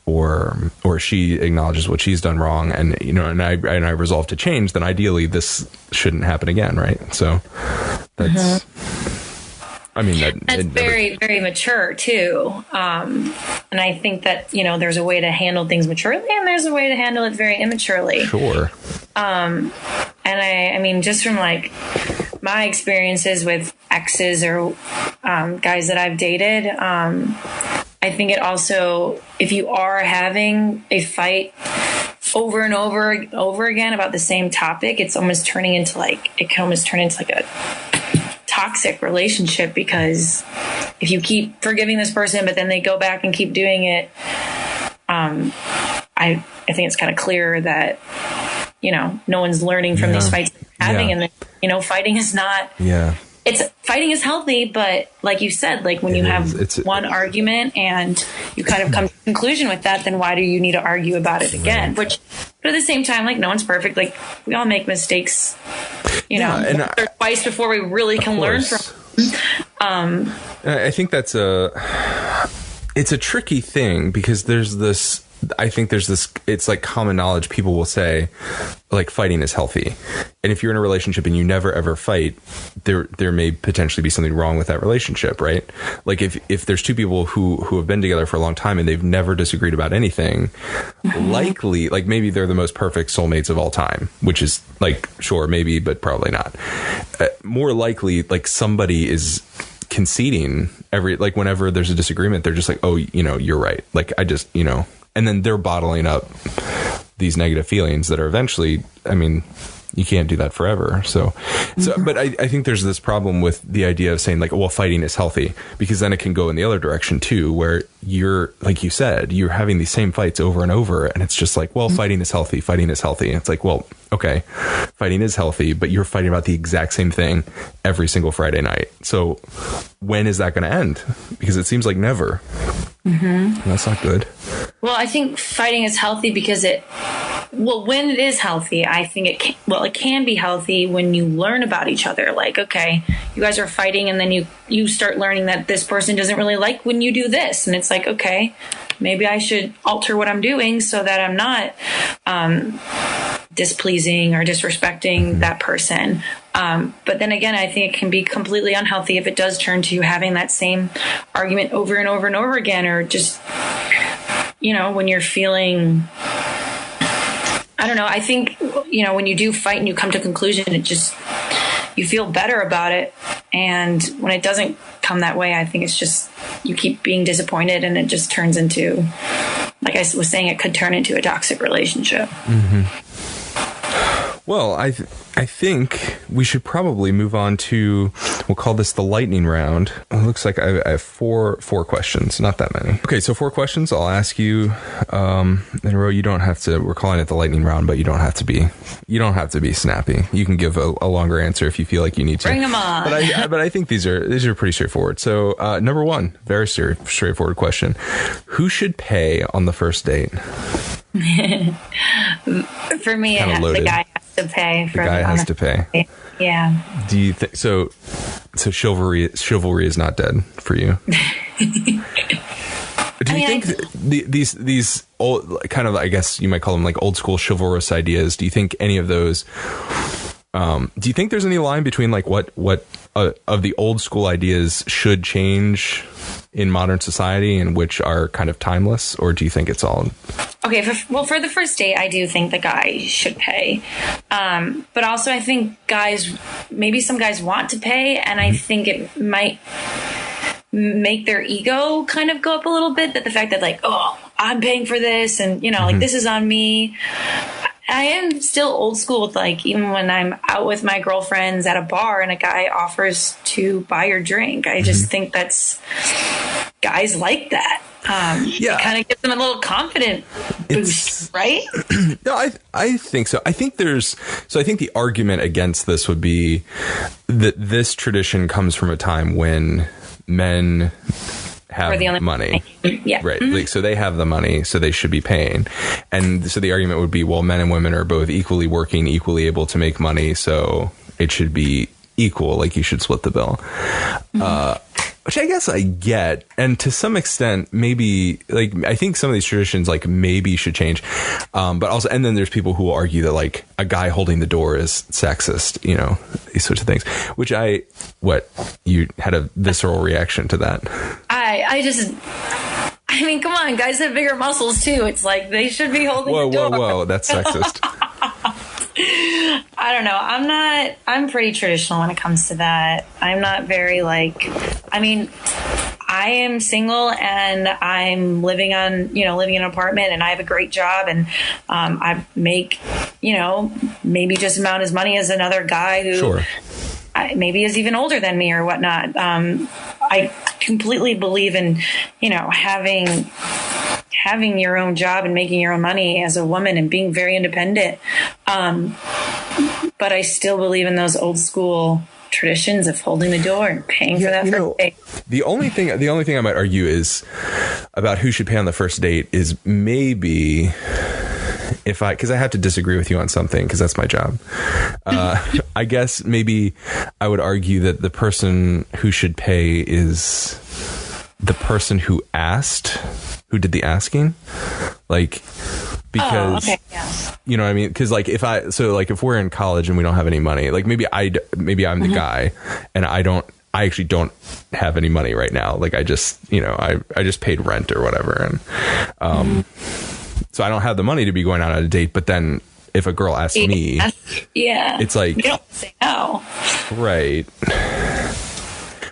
or she acknowledges what she's done wrong, and I resolve to change, then ideally this shouldn't happen again, right? So that's, I mean, that's very, very mature too. And I think that, there's a way to handle things maturely, and there's a way to handle it very immaturely. Sure. And I mean, just from like my experiences with exes or guys that I've dated, I think it also, if you are having a fight over and over again about the same topic, it can almost turn into like a toxic relationship, because if you keep forgiving this person, but then they go back and keep doing it, I think it's kind of clear that, no one's learning from these fights they're having. And then, fighting is not, fighting is healthy, but like you said, like when you have one argument and you kind of come to a conclusion with that, then why do you need to argue about it again? Right. Which, but at the same time, like no one's perfect. Like we all make mistakes, once or twice before we really can learn from them. I think it's a tricky thing, because it's like common knowledge. People will say like fighting is healthy. And if you're in a relationship and you never ever fight, there may potentially be something wrong with that relationship, right? Like if there's two people who have been together for a long time and they've never disagreed about anything, likely, like maybe they're the most perfect soulmates of all time, which is like, sure, maybe, but probably not. More likely, like somebody is conceding whenever there's a disagreement, they're just like, oh, you're right. Like I just, and then they're bottling up these negative feelings that are eventually, I mean, you can't do that forever. So, but I think there's this problem with the idea of saying like, well, fighting is healthy, because then it can go in the other direction too, where you're, like you said, you're having these same fights over and over. And it's just like, well, fighting is healthy. Fighting is healthy. And it's like, well, okay, fighting is healthy, but you're fighting about the exact same thing every single Friday night. So when is that going to end? Because it seems like never. And that's not good. Well, I think fighting is healthy because when it is healthy, I think it can be healthy when you learn about each other. Like, okay, you guys are fighting, and then you start learning that this person doesn't really like when you do this. And it's like, okay, maybe I should alter what I'm doing so that I'm not displeasing or disrespecting that person. But then again, I think it can be completely unhealthy if it does turn to you having that same argument over and over and over again, or just, when you're feeling, I don't know. I think, when you do fight and you come to a conclusion, you feel better about it. And when it doesn't come that way, I think it's just, you keep being disappointed, and it just turns into, like I was saying, it could turn into a toxic relationship. Well, I think we should probably move on to, we'll call this the lightning round. It looks like I have four questions, not that many. Okay, so 4 questions. I'll ask you in a row. You don't have to, we're calling it the lightning round, but you don't have to be snappy. You can give a longer answer if you feel like you need to. Bring them on. But I think these are pretty straightforward. So number 1, very straightforward question. Who should pay on the first date? For me, the guy has to pay. The guy has to pay. Yeah. Do you think so? So chivalry is not dead for you. Do you think these old, kind of, I guess you might call them like old school chivalrous ideas, do you think any of those, do you think there's any line between like what of the old school ideas should change in modern society and which are kind of timeless, or do you think it's all... Okay, for the first date, I do think the guy should pay. But also I think maybe some guys want to pay, and I think it might make their ego kind of go up a little bit, that the fact that like, oh, I'm paying for this, and like this is on me. I am still old school with like, even when I'm out with my girlfriends at a bar and a guy offers to buy your drink, I just think guys like that. It kind of gives them a little confident boost, right? No, I think so. I think the argument against this would be that this tradition comes from a time when men have the money. Yeah. Right. Like, so they have the money, so they should be paying. And so the argument would be, well, men and women are both equally working, equally able to make money, so it should be equal, like you should split the bill. Which I guess I get. And to some extent, maybe, like, I think some of these traditions, like, maybe should change. But also, and then there's people who will argue that, like, a guy holding the door is sexist, these sorts of things. Which you had a visceral reaction to that. I mean, come on, guys have bigger muscles too. It's like they should be holding the door. Whoa, that's sexist. I don't know. I'm pretty traditional when it comes to that. I'm not very I am single and I'm living in an apartment, and I have a great job, and I make, maybe just amount as money as another guy who maybe is even older than me or whatnot. I completely believe in, having your own job and making your own money as a woman and being very independent. But I still believe in those old school traditions of holding the door and paying for that first date. The only thing I might argue is about who should pay on the first date is maybe because I have to disagree with you on something, because that's my job. I guess maybe I would argue that the person who should pay is the person who did the asking. Like, because, you know what I mean? Because like, if we're in college and we don't have any money, like maybe I'm the guy and I actually don't have any money right now. Like I just paid rent or whatever. And, so I don't have the money to be going out on a date, but then if a girl asks me, it's like, you don't say no. Right.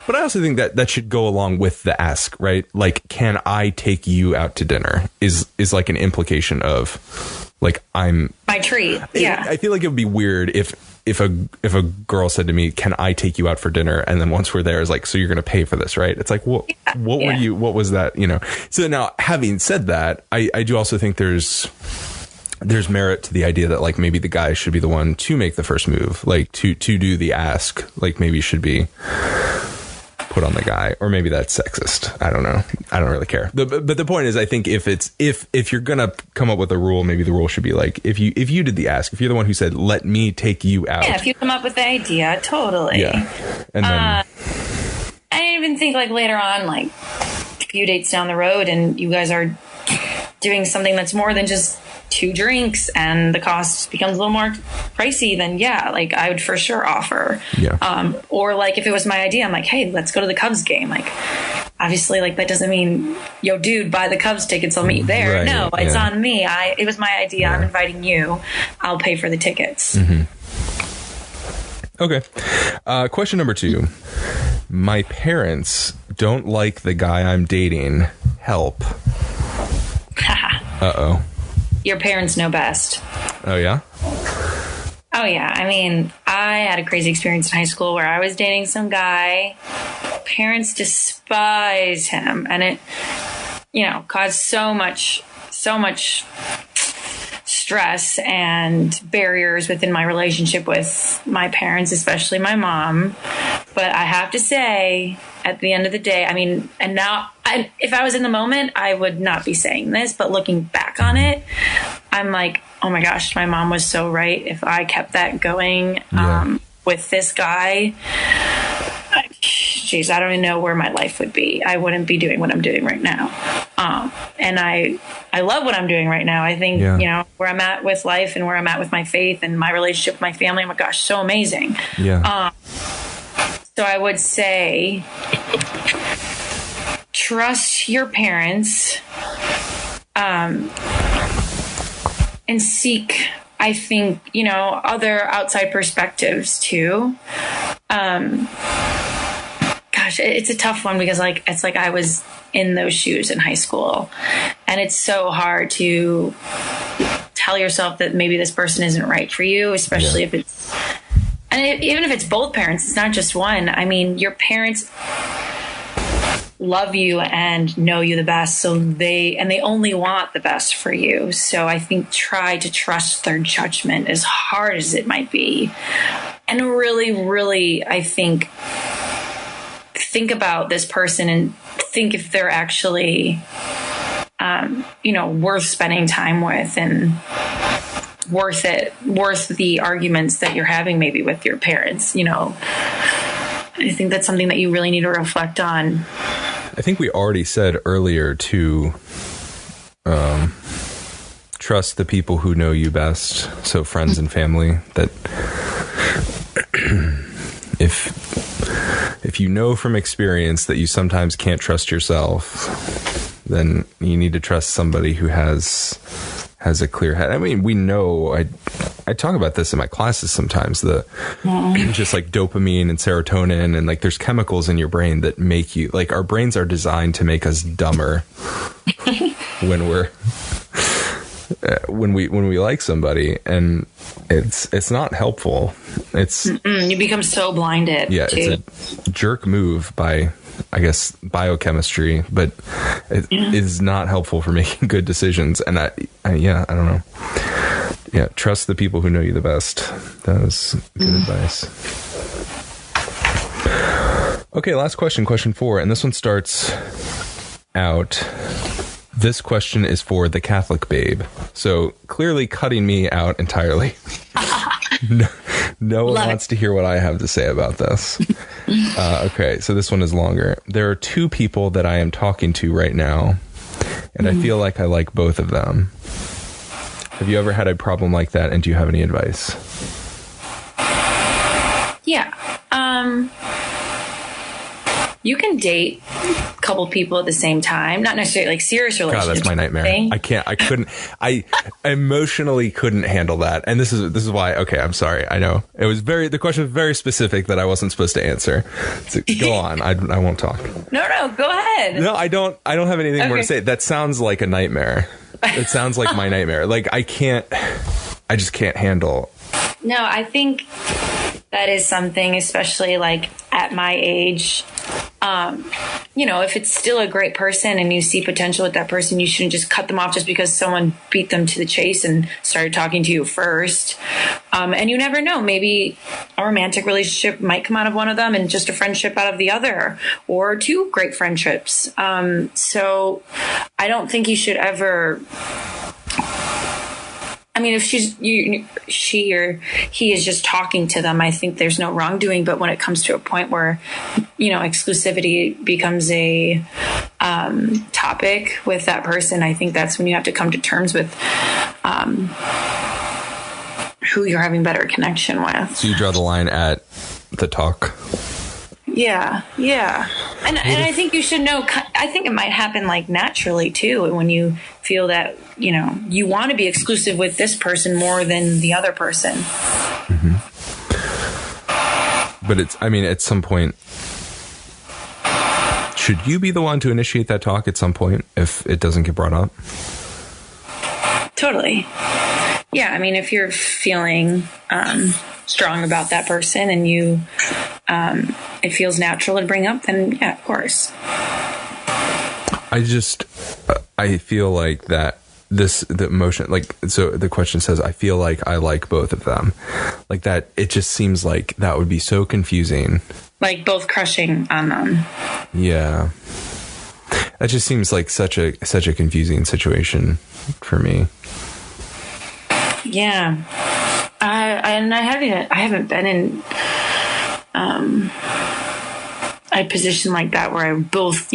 But I also think that should go along with the ask, right? Like, can I take you out to dinner is like an implication of like, I'm my treat. Yeah. I feel like it would be weird if a girl said to me, can I take you out for dinner? And then once we're there, is like, so you're going to pay for this, right? It's like, what was that? So now, having said that, I do also think there's merit to the idea that like maybe the guy should be the one to make the first move, like to do the ask, like maybe should be put on the guy, or maybe that's sexist. I don't know. I don't really care. But the point is, I think if you're gonna come up with a rule, maybe the rule should be like, if you did the ask, if you're the one who said, let me take you out. Yeah, if you come up with the idea, totally. Yeah. And then I didn't even think like later on, like a few dates down the road, and you guys are doing something that's more than just 2 drinks and the cost becomes a little more pricey, then like I would for sure offer. Yeah. Or like if it was my idea, I'm like, hey, let's go to the Cubs game. Like obviously like that doesn't mean, yo dude, buy the Cubs tickets, I'll meet you there. Right. No, it's on me. It was my idea. Yeah. I'm inviting you. I'll pay for the tickets. Mm-hmm. Okay. Question number 2. My parents don't like the guy I'm dating. Help. Uh-oh. Your parents know best. Oh, yeah? Oh, yeah. I mean, I had a crazy experience in high school where I was dating some guy. Parents despise him. And it, caused so much stress and barriers within my relationship with my parents, especially my mom. But I have to say, at the end of the day, I mean, and now if I was in the moment, I would not be saying this, but looking back on it, I'm like, oh my gosh, my mom was so right. If I kept that going with this guy, geez, I don't even know where my life would be. I wouldn't be doing what I'm doing right now. And I love what I'm doing right now. I think, where I'm at with life and where I'm at with my faith and my relationship with my family, oh my gosh, so amazing. Yeah. So I would say trust your parents, and seek, I think, other outside perspectives too. Gosh, it's a tough one because it's like I was in those shoes in high school, and it's so hard to tell yourself that maybe this person isn't right for you, especially if it's, and even if it's both parents, it's not just one. I mean, your parents love you and know you the best, so they only want the best for you. So I think try to trust their judgment, as hard as it might be, and really, really, I think about this person and think if they're actually worth spending time with and worth the arguments that you're having maybe with your parents. I think that's something that you really need to reflect on. I think we already said earlier to trust the people who know you best, so friends and family, that if you know from experience that you sometimes can't trust yourself, then you need to trust somebody who has a clear head. I mean, we know, I talk about this in my classes sometimes, just like dopamine and serotonin, and like there's chemicals in your brain that make you, like, our brains are designed to make us dumber when we like somebody, and it's not helpful. You become so blinded. Yeah, too. It's a jerk move by, I guess, biochemistry, but it is not helpful for making good decisions. And I don't know. Yeah, trust the people who know you the best. That was good advice. Okay, last question 4, and this one starts out. This question is for the Catholic babe. So clearly cutting me out entirely. No one wants to hear what I have to say about this. Okay, so this one is longer. There are 2 people that I am talking to right now, and I feel like I like both of them. Have you ever had a problem like that, and do you have any advice? Yeah. You can date a couple people at the same time, not necessarily like serious relationships. God, that's my nightmare. I emotionally couldn't handle that. And this is why, okay, I'm sorry. I know the question was very specific that I wasn't supposed to answer. So go on. I won't talk. No, go ahead. No, I don't have anything more to say. That sounds like a nightmare. It sounds like my nightmare. Like I just can't handle. No, I think that is something, especially like at my age, if it's still a great person and you see potential with that person, you shouldn't just cut them off just because someone beat them to the chase and started talking to you first. And you never know, maybe a romantic relationship might come out of one of them and just a friendship out of the other, or 2 great friendships. So I don't think you should ever, I mean, if she or he is just talking to them, I think there's no wrongdoing. But when it comes to a point where, exclusivity becomes a topic with that person, I think that's when you have to come to terms with who you're having better connection with. So you draw the line at the talk. Yeah. And I think you should know, I think it might happen like naturally too, when you feel that, you want to be exclusive with this person more than the other person. Mm-hmm. But at some point, should you be the one to initiate that talk at some point if it doesn't get brought up? Totally. Yeah. I mean, if you're feeling, strong about that person and you, it feels natural to bring up, then yeah, of course. I feel like that the emotion, like, so the question says, I feel like I like both of them, like that. It just seems like that would be so confusing. Like both crushing on them. Yeah. That just seems like such a confusing situation for me. Yeah. I haven't been in a position like that where I both,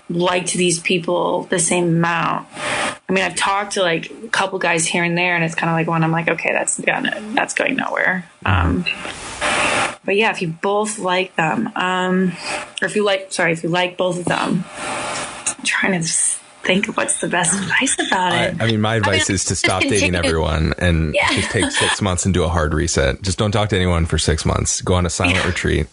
liked these people the same amount. I mean, I've talked to like a couple guys here and there, and it's kind of like when I'm like, okay, that's going nowhere. But yeah, if you both like them, or if you like both of them, I'm trying to think of what's the best advice about it. I mean, my advice is to stop dating everyone and just take 6 months and do a hard reset. Just don't talk to anyone for 6 months. Go on a silent retreat.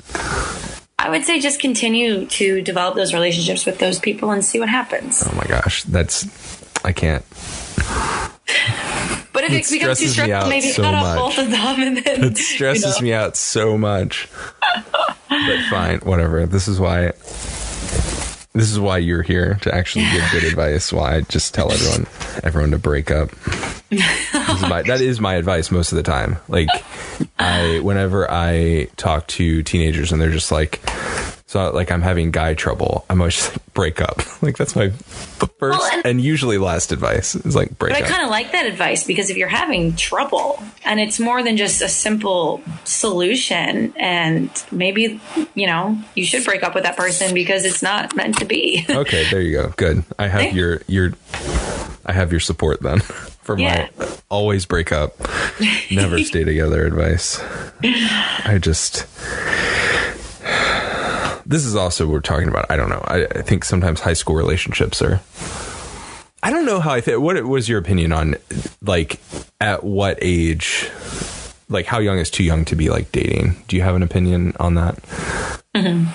I would say just continue to develop those relationships with those people and see what happens. Oh my gosh, I can't. But if it becomes too stressful, maybe so cut off both of them. And then, it stresses me out so much. But fine, whatever. This is why you're here, to actually give good advice, while I just tell everyone to break up. That is my advice most of the time. Like, whenever I talk to teenagers and they're just like, so like I'm having guy trouble, I'm always just like, break up. Like, that's my first and usually last advice is like, break up. But I kind of like that advice, because if you're having trouble and it's more than just a simple solution, and maybe, you should break up with that person because it's not meant to be. Okay, there you go. Good. I have I have your support then for my always break up, never stay together advice. This is also what we're talking about. I don't know. I think sometimes high school relationships are, I don't know how I feel. What was your opinion on, like, at what age, like, how young is too young to be, like, dating? Do you have an opinion on that? Mm-hmm.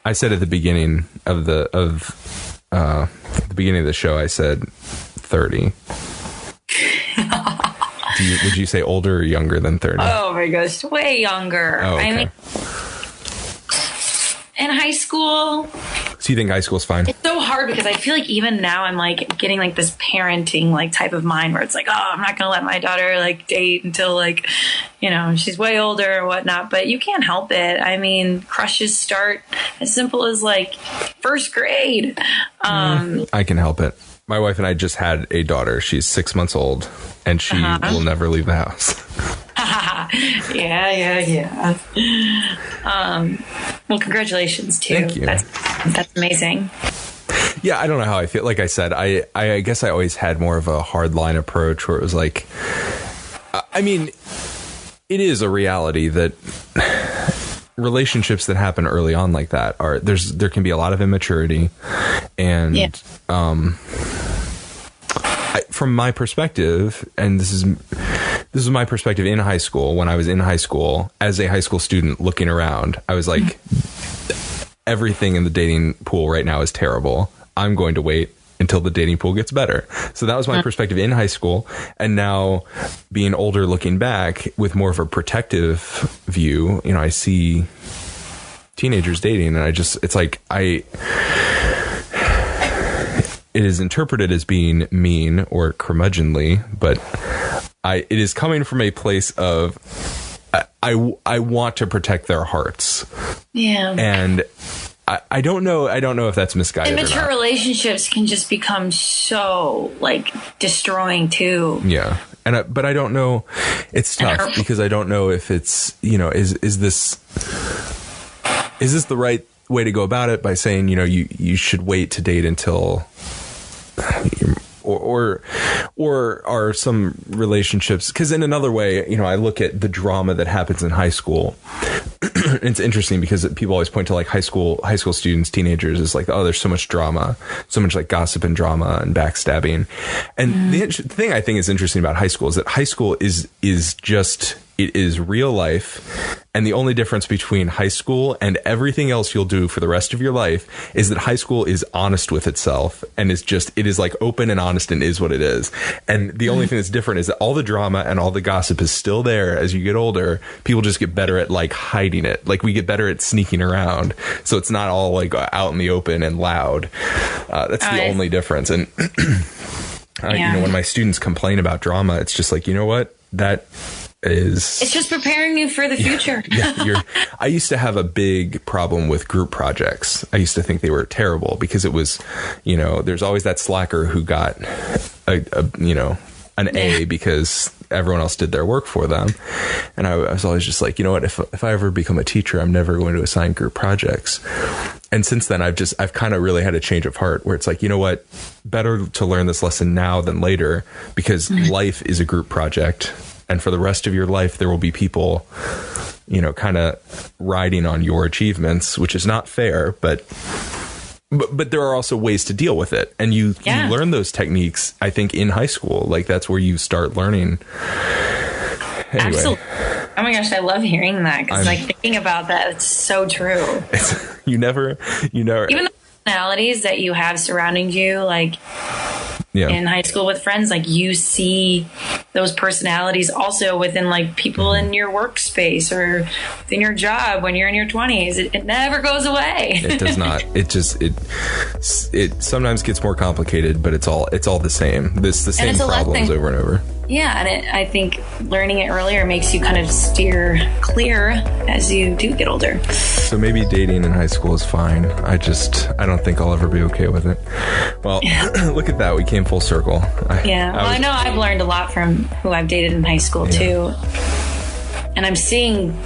I said at the beginning of the beginning of the show, I said 30. Would you say older or younger than 30? Oh my gosh, way younger. Oh, okay. I mean, in high school. So you think high school's fine? It's so hard, because I feel like even now I'm like getting like this parenting like type of mind where it's like, oh, I'm not gonna let my daughter like date until like, she's way older or whatnot. But you can't help it. I mean, crushes start as simple as like first grade. I can help it. My wife and I just had a daughter. She's 6 months old, and she will never leave the house. Yeah. Well, congratulations too. Thank you. That's amazing. Yeah, I don't know how I feel. Like I said, I guess I always had more of a hard line approach, where it was like, I mean, it is a reality that relationships that happen early on like that there can be a lot of immaturity, and from my perspective, and this is my perspective in high school, when I was in high school as a high school student looking around, I was like, everything in the dating pool right now is terrible. I'm going to wait until the dating pool gets better. So that was my perspective in high school. And now, being older, looking back with more of a protective view, I see teenagers dating, and it's like, it is interpreted as being mean or curmudgeonly, but it is coming from a place of, I want to protect their hearts. Yeah. And I don't know if that's misguided. Immature relationships can just become so like destroying too. Yeah. But I don't know. It's tough, because I don't know if it's, is this the right way to go about it, by saying, you should wait to date until, or are some relationships, because in another way, I look at the drama that happens in high school. It's interesting, because people always point to like high school students, teenagers, is like, oh, there's so much drama, so much like gossip and drama and backstabbing. And the thing I think is interesting about high school is that high school is just, it is real life. And the only difference between high school and everything else you'll do for the rest of your life is that high school is honest with itself, and it is like open and honest and is what it is. And the only thing that's different is that all the drama and all the gossip is still there as you get older. People just get better at like hiding it. Like, we get better at sneaking around. So it's not all like out in the open and loud. That's the only difference. And when my students complain about drama, it's just like, you know what? It's just preparing you for the future. I used to have a big problem with group projects. I used to think they were terrible, because it was, there's always that slacker who got an A because everyone else did their work for them. And I was always just like, you know what, if I ever become a teacher, I'm never going to assign group projects. And since then, I've kind of really had a change of heart where it's like, you know what, better to learn this lesson now than later, because life is a group project. And for the rest of your life, there will be people, you know, kind of riding on your achievements, which is not fair, but there are also ways to deal with it. And you learn those techniques, I think, in high school. Like, that's where you start learning. Anyway. Absolutely. Oh my gosh, I love hearing that, because like thinking about that, it's so true. You never even the personalities that you have surrounding you, like in high school with friends, like you see those personalities also within like people in your workspace or within your job when you're in your 20s. It never goes away. It does not. It sometimes gets more complicated, but it's all the same. The same problems over and over. Yeah, and I think learning it earlier makes you kind of steer clear as you do get older. So maybe dating in high school is fine. I don't think I'll ever be okay with it. Well, look at that. We came full circle. I know I've learned a lot from who I've dated in high school too. And I'm seeing,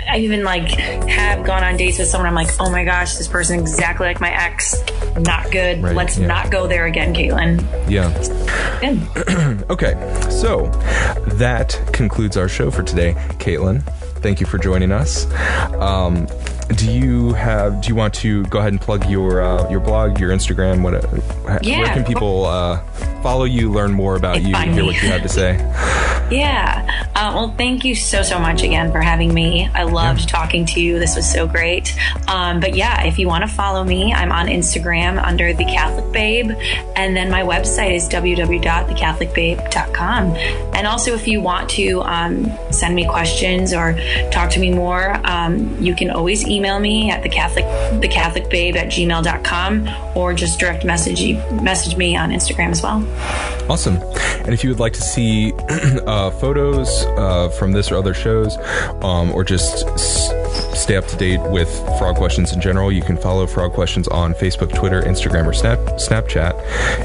I even like have gone on dates with someone. I'm like, oh my gosh, this person is exactly like my ex. Not good. Right, Let's not go there again, Caitlin. Yeah. Good. Okay. So that concludes our show for today. Caitlin, thank you for joining us. Do you want to go ahead and plug your blog, your Instagram? Where can people follow you, learn more about you, hear what you have to say? Yeah. Well, thank you so much again for having me. I loved talking to you. This was so great. But yeah, if you want to follow me, I'm on Instagram under The Catholic Babe. And then my website is www.thecatholicbabe.com. And also, if you want to send me questions or talk to me more, you can always email me at thecatholicbabe@gmail.com, or just direct message me on Instagram as well. Awesome. And if you would like to see photos from this or other shows, or just stay up to date with Frog Questions in general, you can follow Frog Questions on Facebook, Twitter, Instagram, or Snapchat.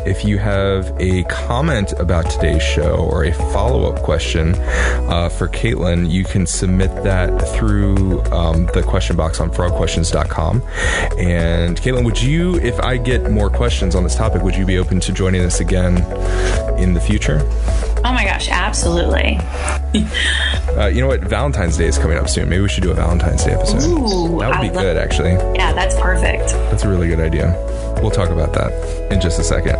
If you have a comment about today's show or a follow-up question for Caitlin, you can submit that through the question box on frogquestions.com. And Caitlin, would you, if I get more questions on this topic, would you be open to joining us again in the future? Oh my gosh, absolutely. You know what? Valentine's Day is coming up soon. Maybe we should do a Valentine's Day episode. Ooh, that would be good, actually. Yeah, that's perfect. That's a really good idea. We'll talk about that in just a second.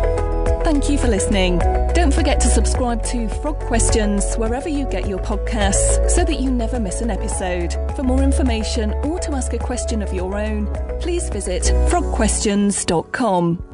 Thank you for listening. Don't forget to subscribe to Frog Questions wherever you get your podcasts so that you never miss an episode. For more information or to ask a question of your own, please visit frogquestions.com.